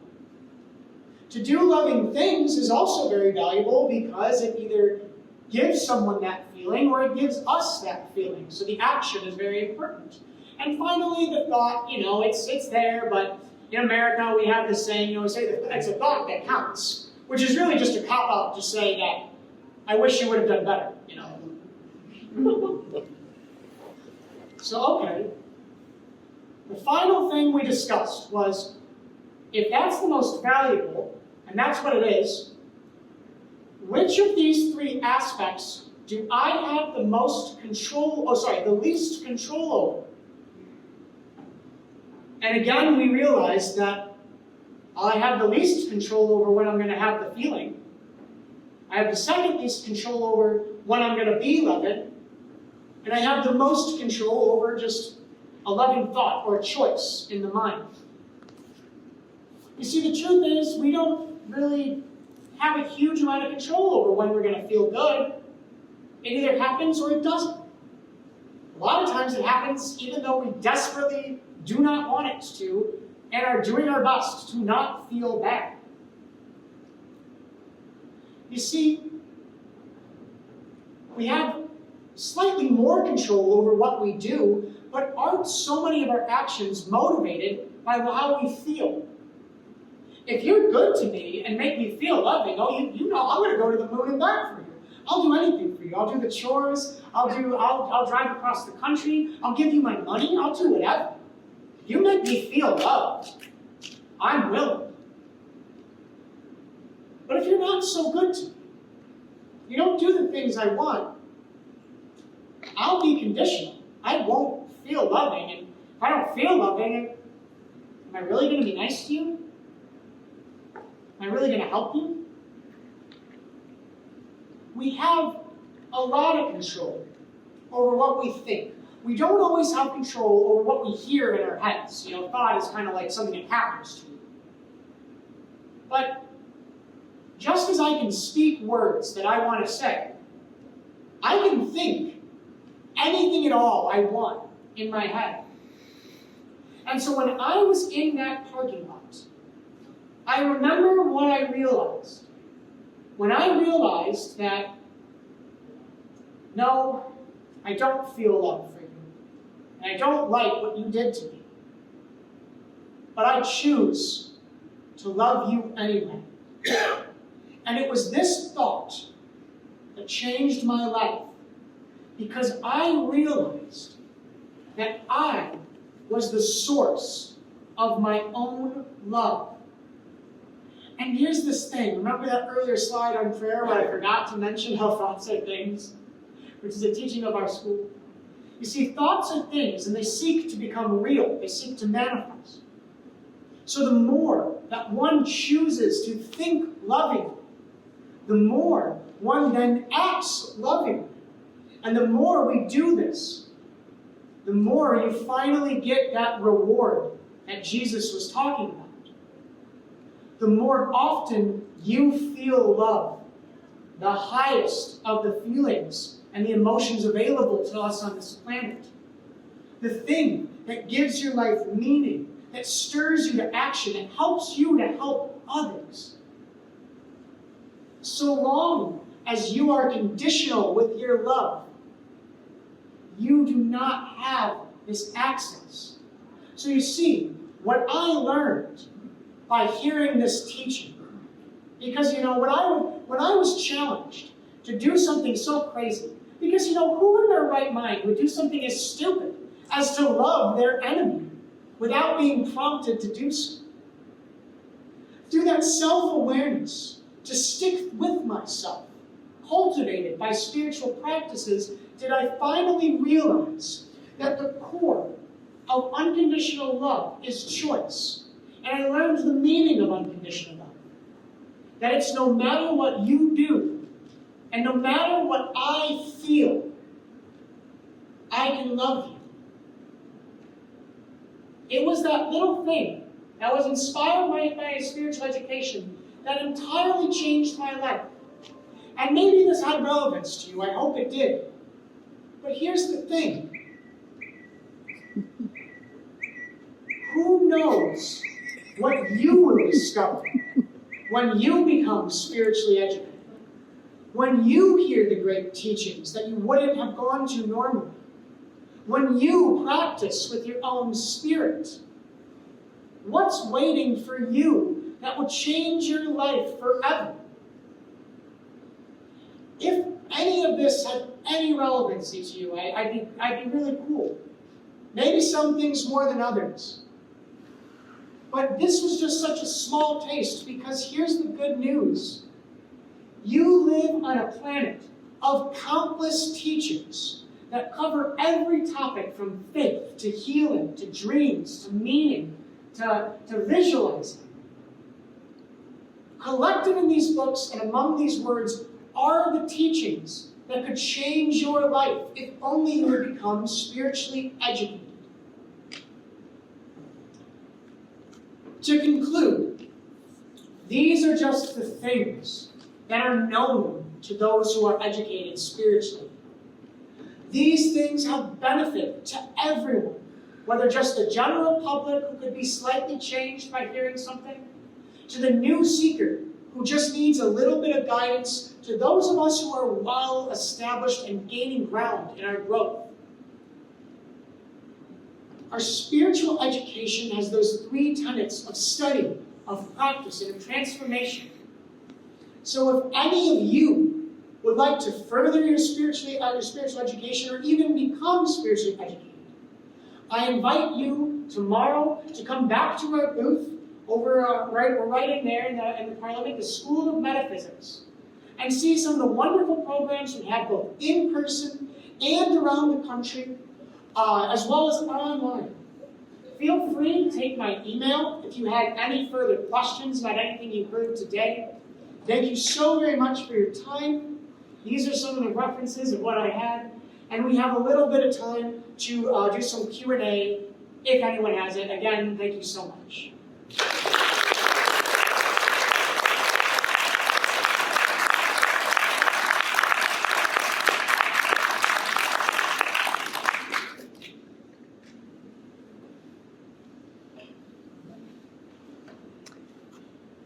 S2: To do loving things is also very valuable because it either gives someone that feeling or it gives us that feeling. So the action is very important. And finally, the thought, it's there, but in America we have this saying, we say that it's a thought that counts, which is really just a cop-out to say that I wish you would have done better, So, okay. The final thing we discussed was, if that's the most valuable, and that's what it is, which of these 3 aspects do I have the least control over? And again, we realized that I have the least control over when I'm going to have the feeling. I have the second least control over when I'm going to be loved. And I have the most control over just a loving thought or a choice in the mind. You see, the truth is, we don't really have a huge amount of control over when we're going to feel good. It either happens or it doesn't. A lot of times it happens even though we desperately do not want it to and are doing our best to not feel bad. You see, we have slightly more control over what we do, but aren't so many of our actions motivated by how we feel? If you're good to me and make me feel loving, I'm going to go to the moon and back for you. I'll do anything for you. I'll do the chores. I'll drive across the country. I'll give you my money. I'll do whatever. If you make me feel loved, I'm willing. But if you're not so good to me, you don't do the things I want, I'll be conditional. I won't feel loving. And if I don't feel loving, am I really going to be nice to you? Am I really going to help you? We have a lot of control over what we think. We don't always have control over what we hear in our heads. Thought is kind of like something that happens to you. But just as I can speak words that I want to say, I can think anything at all I want in my head. And so when I was in that parking lot, I remember what I realized. When I realized that no, I don't feel love for you, and I don't like what you did to me. But I choose to love you anyway. And it was this thought that changed my life, because I realized that I was the source of my own love. And here's this thing. Remember that earlier slide on prayer where I forgot to mention how thoughts are things, which is a teaching of our school? You see, thoughts are things, and they seek to become real. They seek to manifest. So the more that one chooses to think lovingly, the more one then acts lovingly. And the more we do this, the more you finally get that reward that Jesus was talking about. The more often you feel love, the highest of the feelings and the emotions available to us on this planet. The thing that gives your life meaning, that stirs you to action, that helps you to help others. So long as you are conditional with your love, you do not have this access. So you see, what I learned by hearing this teaching, because when I was challenged to do something so crazy, because who in their right mind would do something as stupid as to love their enemy without being prompted to do so? Through that self-awareness, to stick with myself, cultivated by spiritual practices, did I finally realize that the core of unconditional love is choice. And I learned the meaning of unconditional love. That it's no matter what you do, and no matter what I feel, I can love you. It was that little thing that was inspired by a spiritual education that entirely changed my life. And maybe this had relevance to you. I hope it did. But here's the thing. Who knows what you will discover when you become spiritually educated? When you hear the great teachings that you wouldn't have gone to normally? When you practice with your own spirit? What's waiting for you that will change your life forever? If any of this had any relevancy to you, I'd be really cool. Maybe some things more than others. But this was just such a small taste, because here's the good news. You live on a planet of countless teachings that cover every topic from faith to healing to dreams to meaning to visualizing. Collected in these books and among these words are the teachings that could change your life if only you would become spiritually educated. To conclude, these are just the things that are known to those who are educated spiritually. These things have benefit to everyone, whether just the general public who could be slightly changed by hearing something, to the new seeker who just needs a little bit of guidance, to those of us who are well established and gaining ground in our growth. Our spiritual education has those three tenets of study, of practice, and of transformation. So if any of you would like to further your spiritual education or even become spiritually educated, I invite you tomorrow to come back to our booth over we're right in there in the Parliament, the School of Metaphysics, and see some of the wonderful programs we have both in person and around the country, as well as online. Feel free to take my email if you had any further questions about anything you heard today. Thank you so very much for your time. These are some of the references of what I had, and we have a little bit of time to do some Q&A if anyone has it. Again, thank you so much.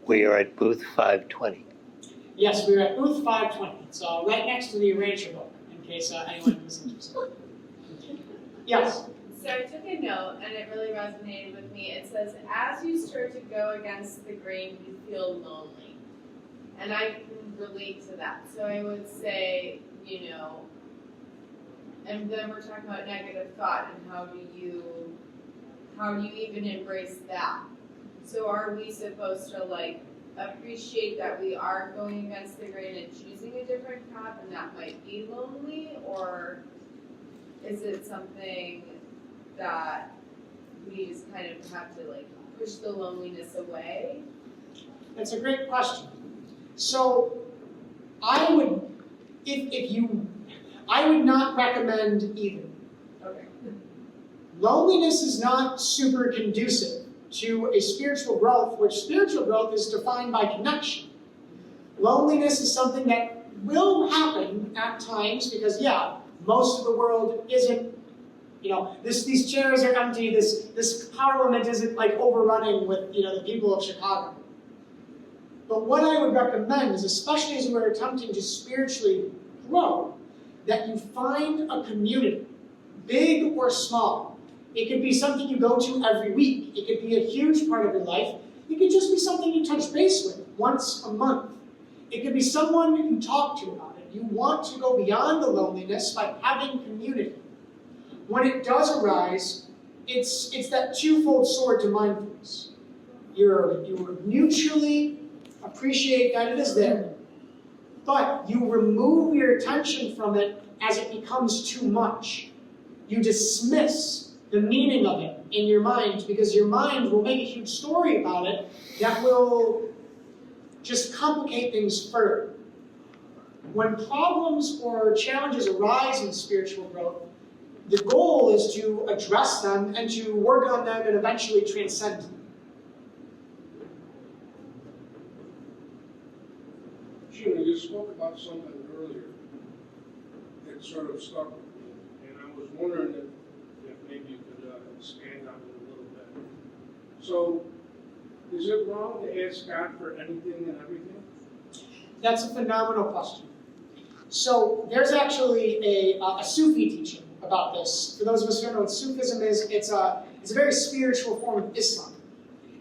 S3: We are at booth 520.
S2: Yes, we're at booth 520. It's right next to the Arranger book. case anyone was interested. Yes?
S4: So I took a note, and it really resonated with me. It says, as you start to go against the grain, you feel lonely. And I can relate to that. So I would say, and then we're talking about negative thought, and how do you even embrace that? So are we supposed to appreciate that we are going against the grain and choosing a different path, and that might be lonely, or is it something that we just kind of have to push the loneliness away?
S2: That's a great question. So I would, I would not recommend either.
S4: Okay.
S2: Loneliness is not super conducive to a spiritual growth, which spiritual growth is defined by connection. Loneliness is something that will happen at times because, most of the world isn't, these chairs are empty, this parliament isn't overrunning with, the people of Chicago. But what I would recommend is, especially as you are attempting to spiritually grow, that you find a community, big or small. It could be something you go to every week. It could be a huge part of your life. It could just be something you touch base with once a month. It could be someone you talk to about it. You want to go beyond the loneliness by having community. When it does arise, it's that twofold sword to mindfulness. You mutually appreciate that it is there, but you remove your attention from it as it becomes too much. You dismiss the meaning of it in your mind because your mind will make a huge story about it that will just complicate things further. When problems or challenges arise in spiritual growth, the goal is to address them and to work on them and eventually transcend them.
S5: Gino, you spoke about something earlier that sort of stuck with me, and I was wondering if maybe you could expand on it a little bit. So, is it wrong to ask God for anything and everything?
S2: That's a phenomenal question. So there's actually a Sufi teaching about this. For those of us who don't know what Sufism is, it's a very spiritual form of Islam.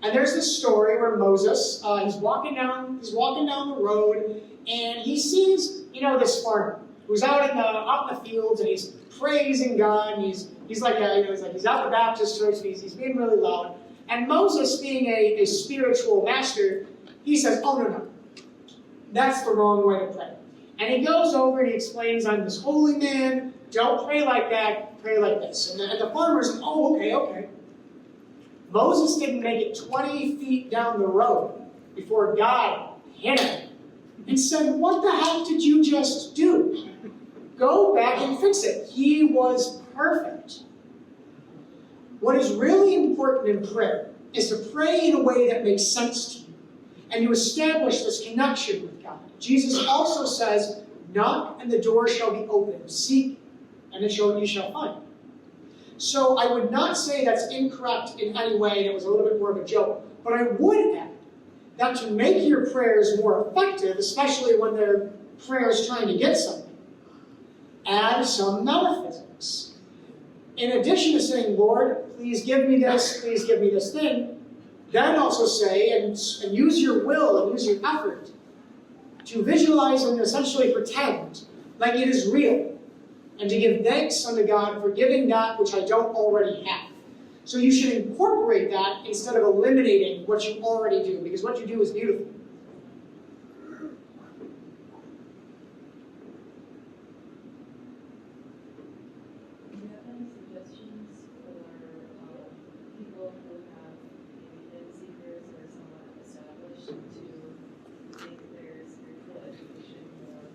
S2: And there's this story where Moses, he's walking down the road, and he sees, this farmer who's out in the fields, and he's praising God, and he's out the Baptist church, and he's being really loud. And Moses, being a spiritual master, he says, "Oh no, that's the wrong way to pray." And he goes over and he explains, "I'm this holy man. Don't pray like that. Pray like this." And the farmer's like, "Oh, okay." Moses didn't make it 20 feet down the road before God hit him and said, "What the heck did you just do? Go back and fix it." He was perfect. What is really important in prayer is to pray in a way that makes sense to you and you establish this connection with God. Jesus also says, "Knock and the door shall be opened. Seek and you shall find." So I would not say that's incorrect in any way. It was a little bit more of a joke. But I would add that to make your prayers more effective, especially when they're prayers trying to get something, add some metaphysics. In addition to saying, "Lord, please give me this thing," then also say, and use your will and use your effort to visualize and essentially pretend like it is real, and to give thanks unto God for giving that which I don't already have. So you should incorporate that instead of eliminating what you already do, because what you do is beautiful.
S6: Do you have any suggestions for people who have maybe been seekers or somewhat established to make their spiritual education more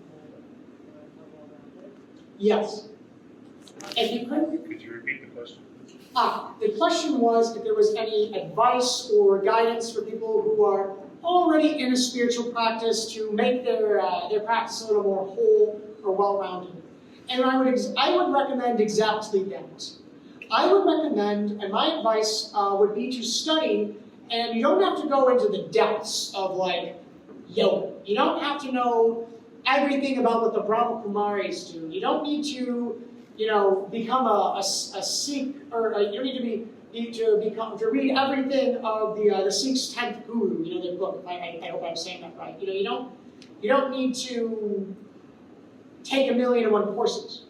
S6: well-rounded?
S2: Yes. If you
S7: Could you repeat the question?
S2: The question was if there was any advice or guidance for people who are already in a spiritual practice to make their practice a little more whole or well-rounded. And I would recommend exactly that. I would recommend, and my advice would be to study, and you don't have to go into the depths of yoga. You don't have to know everything about what the Brahma Kumaris do. You don't need to, become a Sikh, or you don't need to read everything of the Sikh's 10th Guru, their book. I hope I'm saying that right. You don't need to take 1,000,001 courses.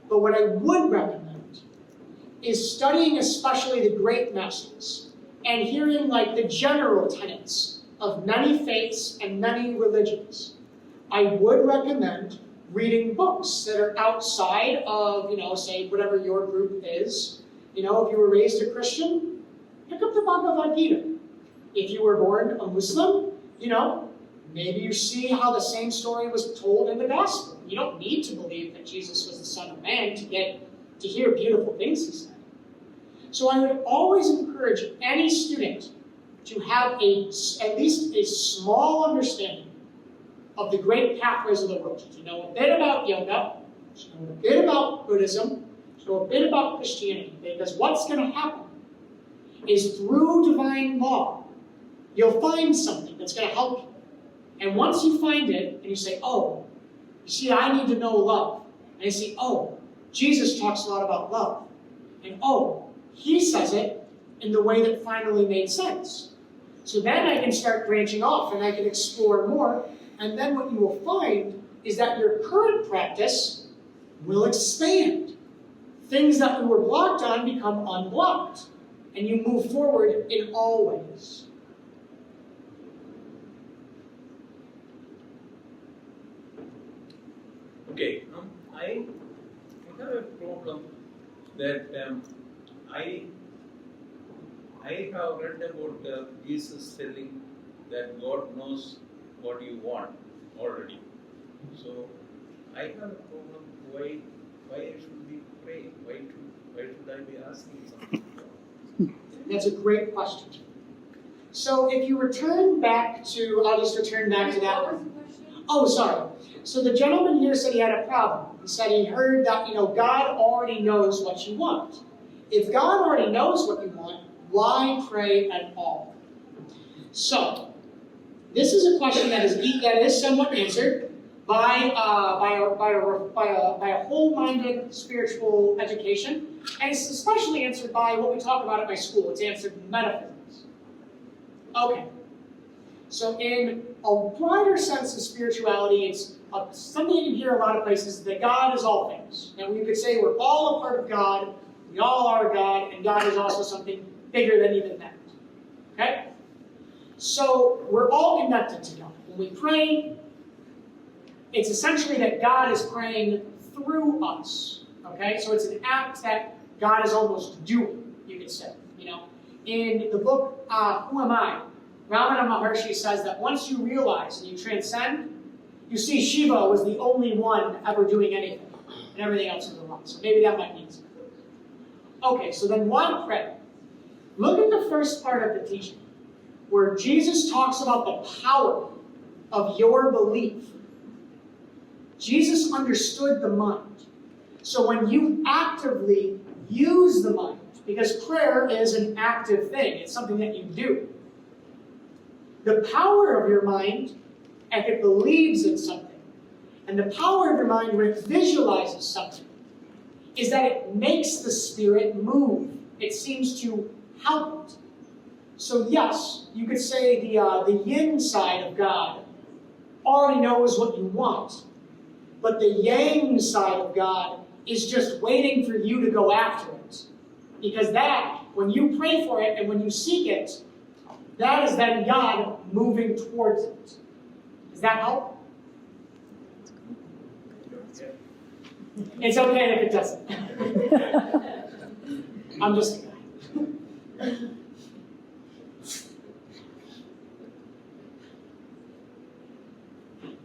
S2: But what I would recommend is studying especially the great masters and hearing like the general tenets of many faiths and many religions. I would recommend reading books that are outside of, say, whatever your group is. If you were raised a Christian, pick up the Bhagavad Gita. If you were born a Muslim, maybe you see how the same story was told in the gospel. You don't need to believe that Jesus was the Son of Man to hear beautiful things he said. So I would always encourage any student to have at least a small understanding of the great pathways of the world. To know a bit about yoga, to know a bit about Buddhism, to know a bit about Christianity. Because what's going to happen is through divine law, you'll find something that's going to help you. And once you find it, and you say, oh, you see, I need to know love. And you see, oh, Jesus talks a lot about love. And oh, he says it in the way that finally made sense. So then I can start branching off and I can explore more. And then what you will find is that your current practice will expand. Things that we were blocked on become unblocked. And you move forward in all ways.
S7: Okay, I have a problem that I have read about Jesus telling that God knows what you want already. So I have a problem. Why should we pray? Why should I be asking something?
S2: That's a great question. So if you return back to, I'll just return back to that.
S4: What was the question?
S2: Oh, sorry. So the gentleman here said he had a problem. He said he heard that, God already knows what you want. If God already knows what you want, why pray at all? So, this is a question that is somewhat answered by a whole-minded spiritual education, and it's especially answered by what we talk about at my school. It's answered in metaphysics. Okay. So in a broader sense of spirituality, it's something you can hear a lot of places, that God is all things. And we could say we're all a part of God, we all are God, and God is also something bigger than even that. Okay? So we're all connected to God. When we pray, it's essentially that God is praying through us. Okay? So it's an act that God is almost doing, you could say. In the book, Who Am I? Ramana Maharshi says that once you realize and you transcend, you see Shiva was the only one ever doing anything, and everything else was wrong. So maybe that might mean something. Okay, so then why pray? Look at the first part of the teaching, where Jesus talks about the power of your belief. Jesus understood the mind. So when you actively use the mind, because prayer is an active thing, it's something that you do. The power of your mind, if it believes in something, and the power of your mind when it visualizes something, is that it makes the spirit move. It seems to help it. So yes, you could say the yin side of God already knows what you want, but the yang side of God is just waiting for you to go after it. Because that, when you pray for it and when you seek it, that is then God moving towards it. Does that help? It's okay if it doesn't. I'm just a guy.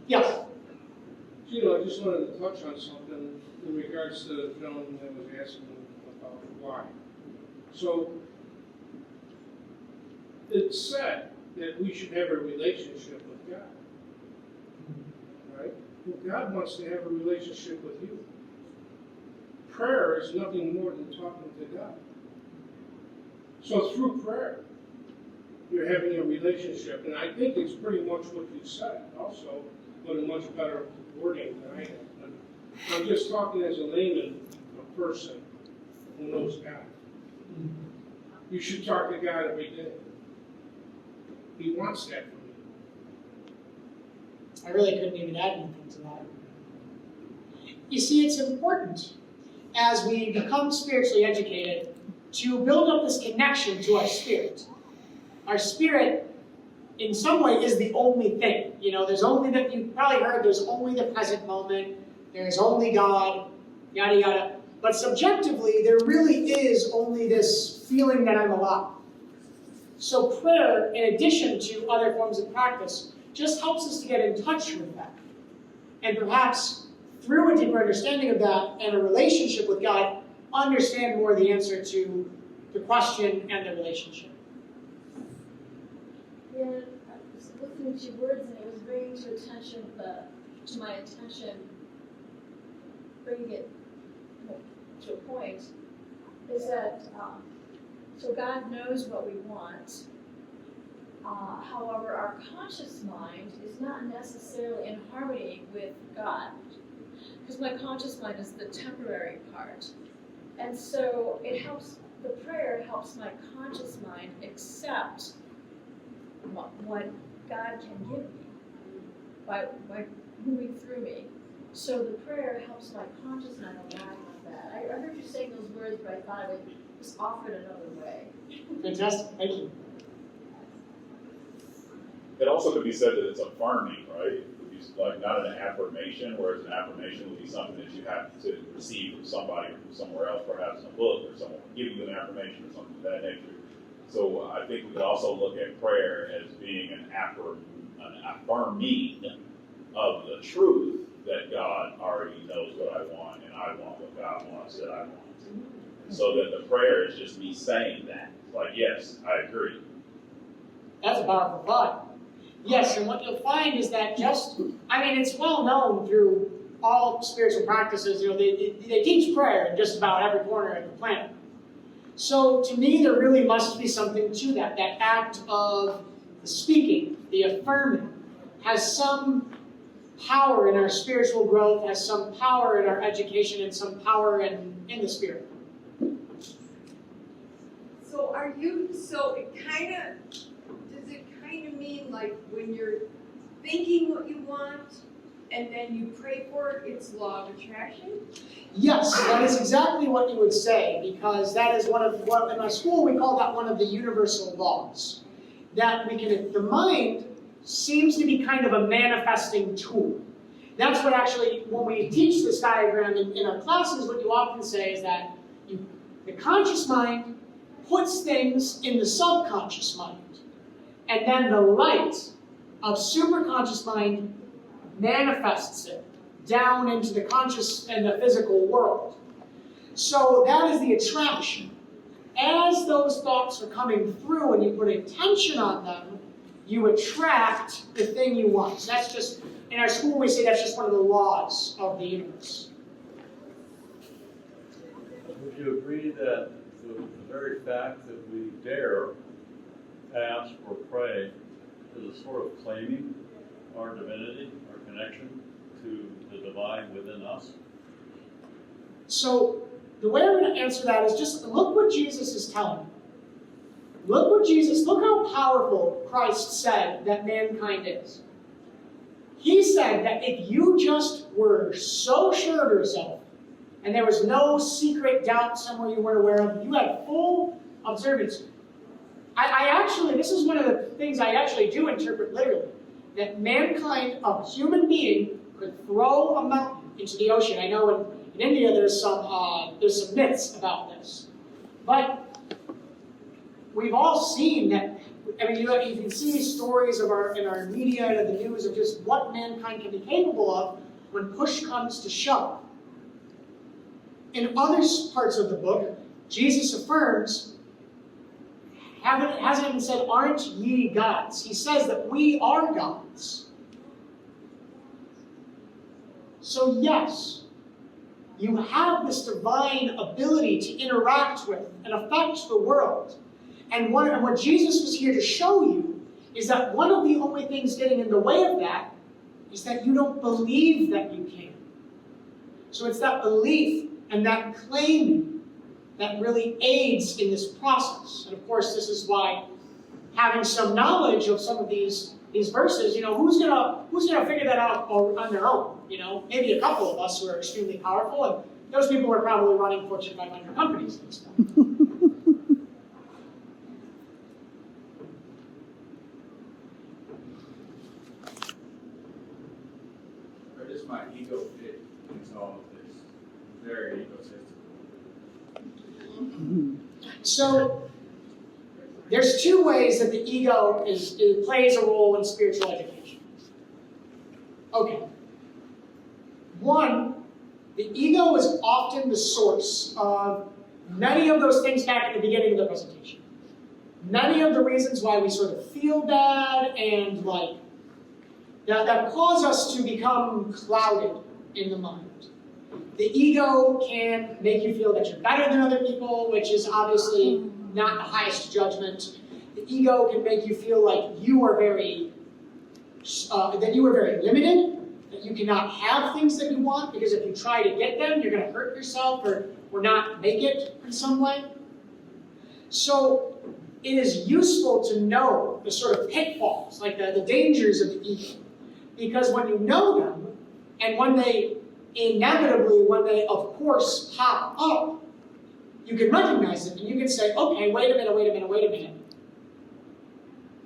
S2: Yes?
S5: Gino, I just wanted to touch on something in regards to the gentleman that was asking about why. So, it's said that we should have a relationship with God. Right? Well, God wants to have a relationship with you. Prayer is nothing more than talking to God. So through prayer, you're having a relationship. And I think it's pretty much what you said also, put a much better wording than I have. But I'm just talking as a layman, a person who knows God. You should talk to God every day. He wants that from you.
S2: I really couldn't even add anything to that. You see, it's important as we become spiritually educated to build up this connection to our spirit. Our spirit, in some way, is the only thing. You know, there's only that you probably heard. There's only the present moment. There's only God. Yada yada. But subjectively, there really is only this feeling that I'm alive. So prayer, in addition to other forms of practice, just helps us to get in touch with that. And perhaps through a deeper understanding of that and a relationship with God, understand more the answer to the question and the relationship.
S1: Yeah, I was listening to your words and it was bringing to my attention, bringing it to a point, is that so God knows what we want. However, our conscious mind is not necessarily in harmony with God, because my conscious mind is the temporary part, and so it helps. The prayer helps my conscious mind accept what God can give me by moving through me. So the prayer helps my conscious mind align with that. I heard you saying those words, but I thought I would just offer it another way.
S2: Fantastic, thank you.
S8: It also could be said that it's affirming, right? It would be like not an affirmation, whereas an affirmation would be something that you have to receive from somebody or from somewhere else, perhaps in a book, or someone giving you an affirmation or something of that nature. So I think we could also look at prayer as being an affirming of the truth that God already knows what I want, and I want what God wants that I want. So that the prayer is just me saying that. Like, yes, I agree.
S2: That's a powerful thought. Yes, and what you'll find is that it's well known through all spiritual practices, they teach prayer in just about every corner of the planet. So to me, there really must be something to that. That act of the speaking, the affirming, has some power in our spiritual growth, has some power in our education, and some power in the spirit.
S9: So it kind of mean like when you're thinking what you want and then you pray for it, it's law of attraction?
S2: Yes, that is exactly what you would say, because that is what in my school we call that one of the universal laws. That the mind seems to be kind of a manifesting tool. That's what actually, when we teach this diagram in our classes, what you often say is that the conscious mind puts things in the subconscious mind. And then the light of superconscious mind manifests it down into the conscious and the physical world. So that is the attraction. As those thoughts are coming through and you put attention on them, you attract the thing you want. So that's just, in our school we say that's just one of the laws of the universe.
S10: Would you agree that the very fact that we dare ask or pray is a sort of claiming our divinity, our connection to the divine within us?
S2: So the way I'm going to answer that is just look what Jesus is telling you. Look how powerful Christ said that mankind is. He said that if you just were so sure of yourself, and there was no secret doubt somewhere you weren't aware of, you had full observance. This is one of the things I actually do interpret literally, that mankind, a human being, could throw a mountain into the ocean. I know in India there's some myths about this. But we've all seen that, you can see stories in our media and in the news of just what mankind can be capable of when push comes to shove. In other parts of the book, Jesus affirms, hasn't even said, aren't ye gods? He says that we are gods. So yes, you have this divine ability to interact with and affect the world. And what Jesus was here to show you is that one of the only things getting in the way of that is that you don't believe that you can. So it's that belief and that claiming that really aids in this process. And of course, this is why having some knowledge of some of these verses, who's gonna figure that out on their own? Maybe a couple of us who are extremely powerful, and those people are probably running Fortune 500 companies at this point.
S11: Where does my ego fit into all of this? Very egotistical.
S2: So there's two ways that the ego it plays a role in spiritual education. Okay. One, the ego is often the source of many of those things back at the beginning of the presentation. Many of the reasons why we sort of feel bad and that cause us to become clouded in the mind. The ego can make you feel that you're better than other people, which is obviously not the highest judgment. The ego can make you feel like you are very limited, that you cannot have things that you want, because if you try to get them, you're going to hurt yourself or not make it in some way. So it is useful to know the sort of pitfalls, like the dangers of the ego. Because when you know them, and when they of course pop up, you can recognize them and you can say, okay, wait a minute.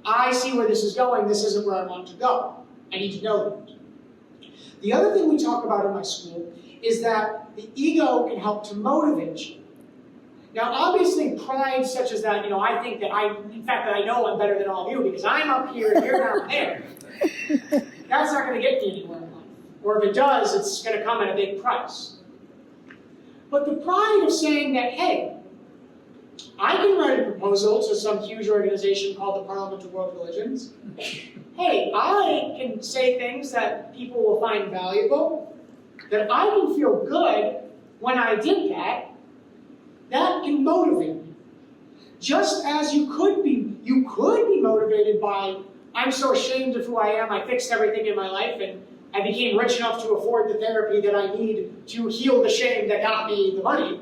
S2: I see where this is going. This isn't where I want to go. I need to know that. The other thing we talk about in my school is that the ego can help to motivate you. Now, obviously, pride such as that, I think that I know I'm better than all of you because I'm up here and you're down there. That's not going to get me anywhere in life. Or if it does, it's going to come at a big price. But the pride of saying that, hey, I can write a proposal to some huge organization called the Parliament of World Religions. Hey, I can say things that people will find valuable, that I can feel good when I did that. That can motivate me. Just as you could be motivated by, I'm so ashamed of who I am, I fixed everything in my life, and I became rich enough to afford the therapy that I need to heal the shame that got me the money.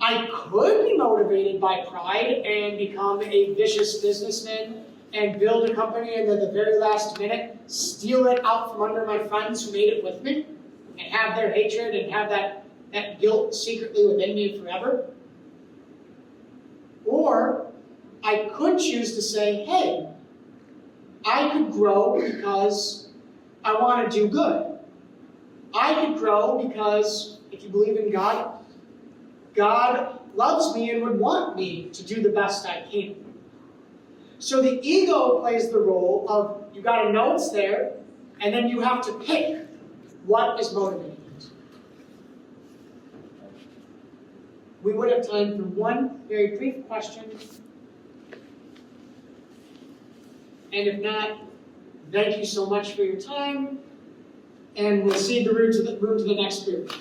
S2: I could be motivated by pride and become a vicious businessman and build a company and at the very last minute steal it out from under my friends who made it with me and have their hatred and have that guilt secretly within me forever. Or I could choose to say, hey, I could grow because I want to do good. I could grow because, if you believe in God, God loves me and would want me to do the best I can. So the ego plays the role of, you got to know it's there, and then you have to pick what is motivating it. We would have time for one very brief question. And if not, thank you so much for your time, and we'll cede the room to the next group.